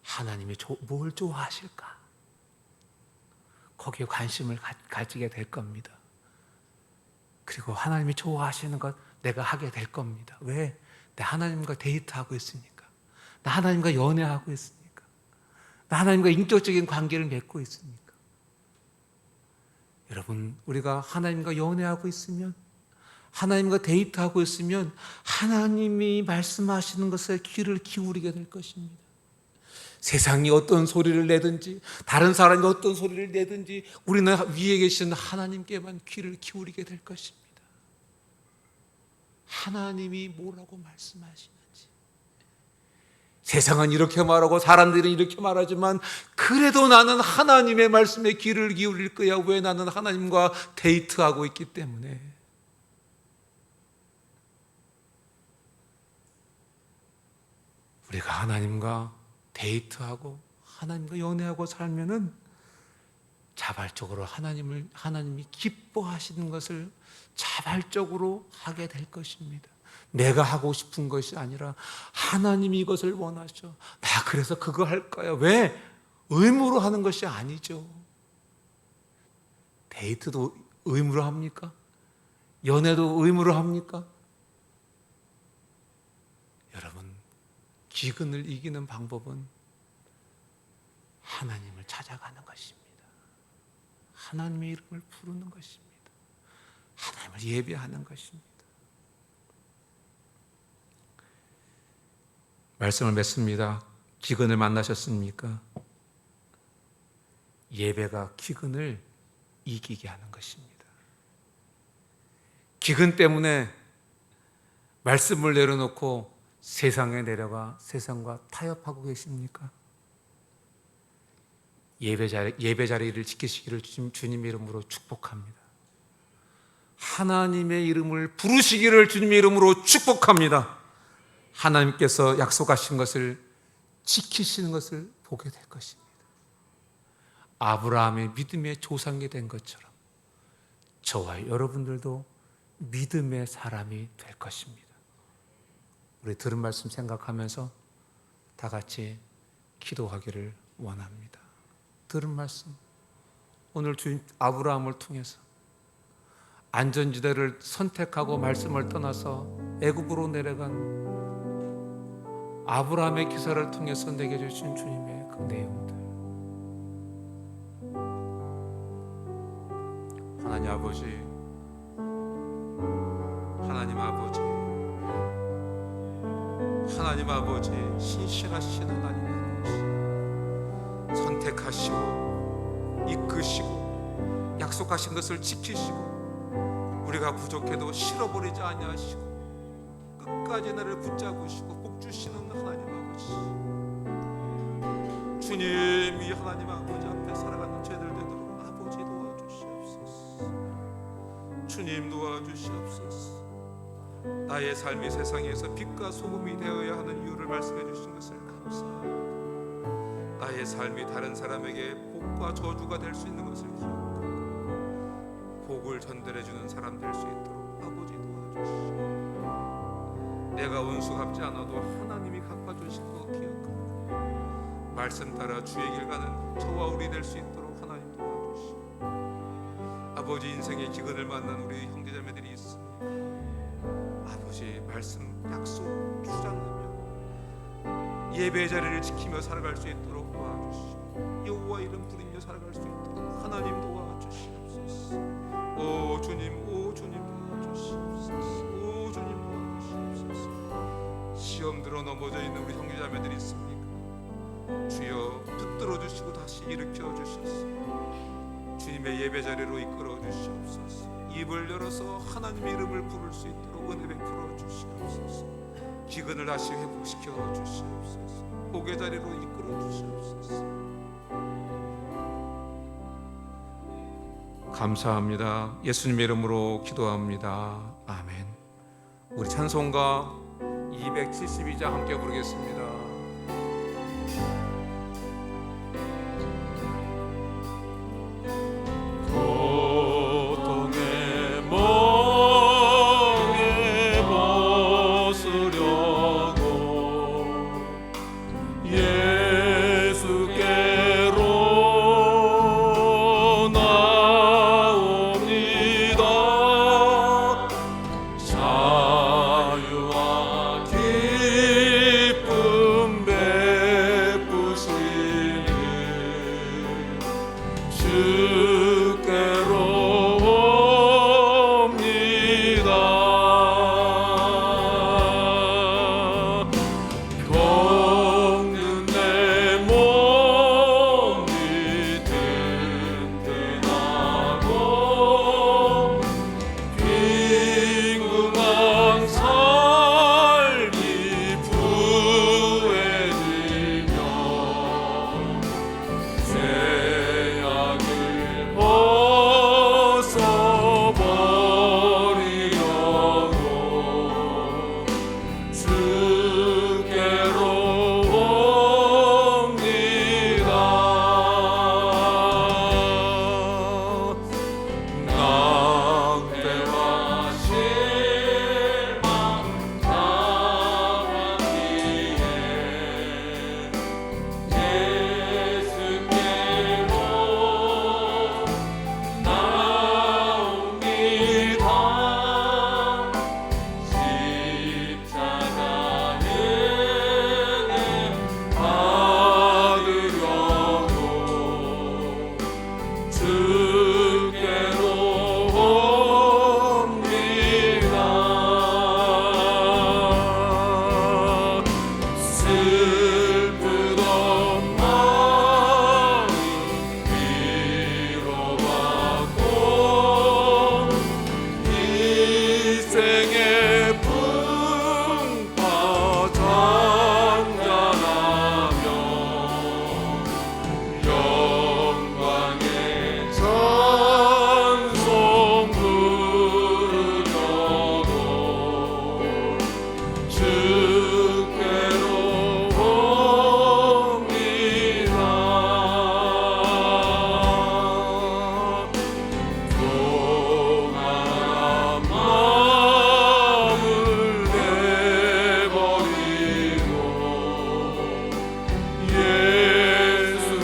하나님이 뭘 좋아하실까? 거기에 관심을 가지게 될 겁니다. 그리고 하나님이 좋아하시는 것 내가 하게 될 겁니다. 왜? 내 하나님과 데이트하고 있으니까. 나 하나님과 연애하고 있습니까? 나 하나님과 인격적인 관계를 맺고 있습니까? 여러분, 우리가 하나님과 연애하고 있으면, 하나님과 데이트하고 있으면 하나님이 말씀하시는 것에 귀를 기울이게 될 것입니다. 세상이 어떤 소리를 내든지, 다른 사람이 어떤 소리를 내든지 우리는 위에 계신 하나님께만 귀를 기울이게 될 것입니다. 하나님이 뭐라고 말씀하시는지. 세상은 이렇게 말하고 사람들은 이렇게 말하지만 그래도 나는 하나님의 말씀에 귀를 기울일 거야. 왜? 나는 하나님과 데이트하고 있기 때문에. 우리가 하나님과 데이트하고 하나님과 연애하고 살면은 자발적으로 하나님이 기뻐하시는 것을 자발적으로 하게 될 것입니다. 내가 하고 싶은 것이 아니라 하나님이 이것을 원하셔. 나 그래서 그거 할 거야. 왜? 의무로 하는 것이 아니죠. 데이트도 의무로 합니까? 연애도 의무로 합니까? 여러분, 기근을 이기는 방법은 하나님을 찾아가는 것입니다. 하나님의 이름을 부르는 것입니다. 하나님을 예배하는 것입니다. 말씀을 맺습니다. 기근을 만나셨습니까? 예배가 기근을 이기게 하는 것입니다. 기근 때문에 말씀을 내려놓고 세상에 내려가 세상과 타협하고 계십니까? 예배 자리를 지키시기를 주님의 이름으로 축복합니다. 하나님의 이름을 부르시기를 주님의 이름으로 축복합니다. 하나님께서 약속하신 것을 지키시는 것을 보게 될 것입니다. 아브라함의 믿음의 조상이 된 것처럼 저와 여러분들도 믿음의 사람이 될 것입니다. 우리 들은 말씀 생각하면서 다 같이 기도하기를 원합니다. 들은 말씀, 오늘 주님 아브라함을 통해서 안전지대를 선택하고 말씀을 떠나서 애굽으로 내려간 아브라함의 기사를 통해서 내게 주신 주님의 그 내용들, 하나님 아버지, 하나님 아버지, 하나님 아버지, 신실하신 하나님 아버지, 선택하시고 이끄시고 약속하신 것을 지키시고 우리가 부족해도 실어버리지 아니하시고 끝까지 나를 붙잡으시고 복주시는 하나님 아버지, 주님이 하나님 아버지 앞에 살아가는 죄들 되도록 아버지 도와주시옵소서. 주님 도와주시옵소서. 나의 삶이 세상에서 빛과 소금이 되어야 하는 이유를 말씀해 주신 것을 감사합니다. 나의 삶이 다른 사람에게 복과 저주가 될 수 있는 것을 기억하고 복을 전달해 주는 사람 될 수 있도록 아버지 도와주시옵소서. 내가 원수 갚지 않아도 하나님이 갚아주실 거 기억하고 말씀 따라 주의 길 가는 저와 우리 될 수 있도록 하나님 도와주시옵소서. 아버지, 인생의 기근을 만난 우리 형제자매들이 있습니다. 아버지, 말씀 약속 주장하며 예배 자리를 지키며 살아갈 수 있도록 도와주시고 여호와 이름 부리며 살아갈 수 있도록 하나님 도와주시옵소서. 오 주님, 오 주님 도와주시옵소서. 오 주님 도와주시옵소서. 시험 들어 넘어져 있는 우리 형제자매들이 있습니까? 주여 붙들어 주시고 다시 일으켜 주셔서 주님의 예배 자리로 이끌어 주시옵소서. 입을 열어서 하나님의 이름을 부를 수 있도록 은혜 베풀어 주시옵소서. 기근을 다시 회복시켜 주시옵소서. 복의 자리로 이끌어 주시옵소서. 감사합니다. 예수님의 이름으로 기도합니다. 아멘. 우리 찬송가 272장 함께 부르겠습니다. 자유와 기쁨 슬프던 마음 위로받고 인생의 풍파 잔잔하며 영광의 찬송 부르려고 주께로 옵니다. 동안한 마음을 내버리고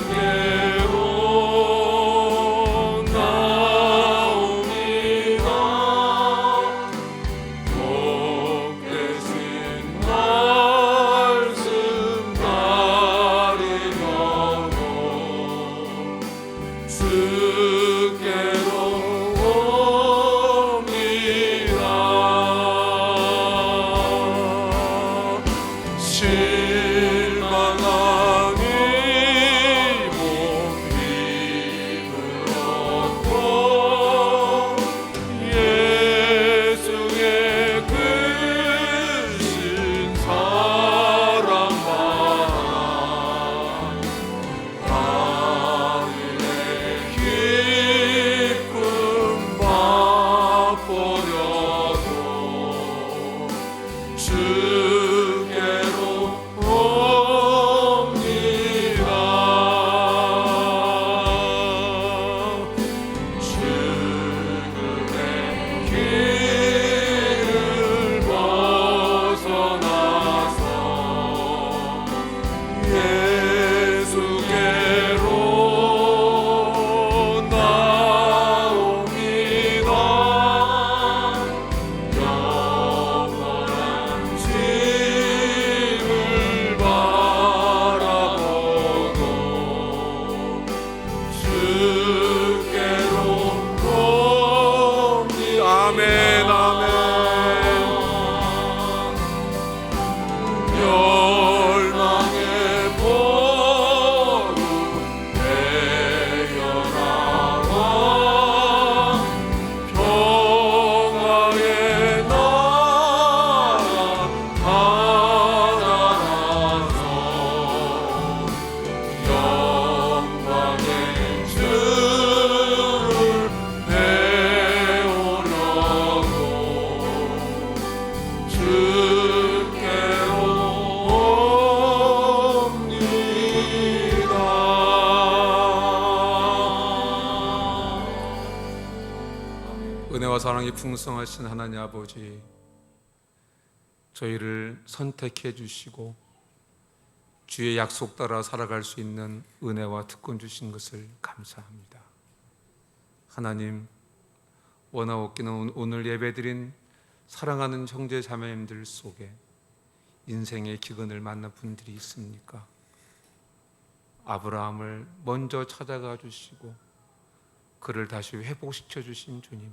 예수께로 나옵니다. 복 되신 말씀 따르려고 주께로 옵니다. 실망하니 못 믿었고 예수의 크신 사랑만 하늘의 기쁨 맛보려고 주께로 옵니다. 죽음의 길을 벗어나서 예수께로 나옵니다. 영원한 집을 바라보고 주께로 옵니다. 아멘 아멘. 멸망의 보루 내려나와 평화의 나라 하나라서 영광의 주를 배우려고 주께로 옵니다. 은혜와 사랑이 풍성하신 하나님 아버지, 저희를 선택해 주시고 주의 약속 따라 살아갈 수 있는 은혜와 특권 주신 것을 감사합니다. 하나님, 원하옵기는 오늘 예배드린 사랑하는 형제 자매님들 속에 인생의 기근을 만난 분들이 있습니까? 아브라함을 먼저 찾아가 주시고 그를 다시 회복시켜 주신 주님,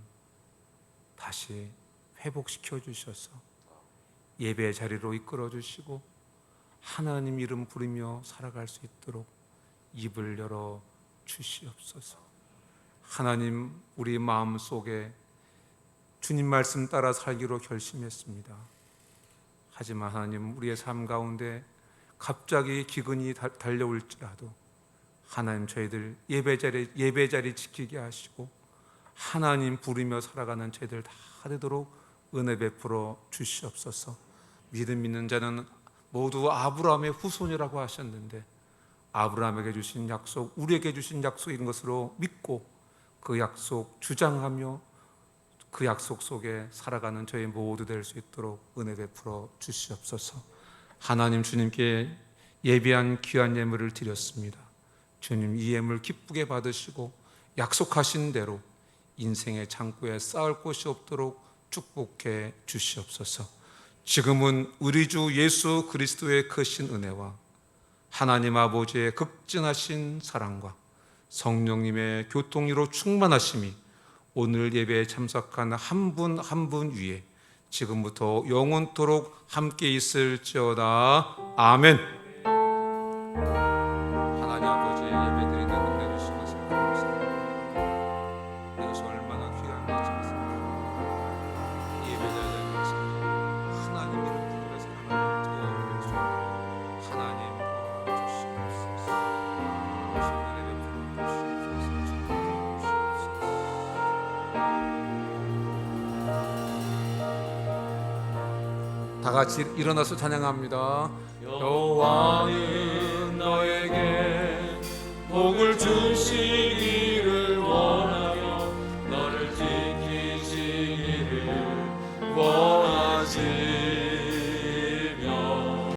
다시 회복시켜 주셔서 예배 자리로 이끌어 주시고 하나님 이름 부르며 살아갈 수 있도록 입을 열어 주시옵소서. 하나님, 우리 마음 속에 주님 말씀 따라 살기로 결심했습니다. 하지만 하나님, 우리의 삶 가운데 갑자기 기근이 달려올지라도 하나님, 저희들 예배 자리 지키게 하시고 하나님 부르며 살아가는 저희들 다 되도록 은혜 베풀어 주시옵소서. 믿음 있는 자는 모두 아브라함의 후손이라고 하셨는데 아브라함에게 주신 약속, 우리에게 주신 약속인 것으로 믿고 그 약속 주장하며 그 약속 속에 살아가는 저희 모두 될 수 있도록 은혜 베풀어 주시옵소서. 하나님, 주님께 예비한 귀한 예물을 드렸습니다. 주님, 이 예물 기쁘게 받으시고 약속하신 대로 인생의 창고에 쌓을 곳이 없도록 축복해 주시옵소서. 지금은 우리 주 예수 그리스도의 크신 은혜와 하나님 아버지의 극진하신 사랑과 성령님의 교통으로 충만하심이 오늘 예배에 참석한 한 분 한 분 위에 지금부터 영원토록 함께 있을지어다. 아멘. 다 같이 일어나서 찬양합니다. 여호와는 너에게 복을 주시기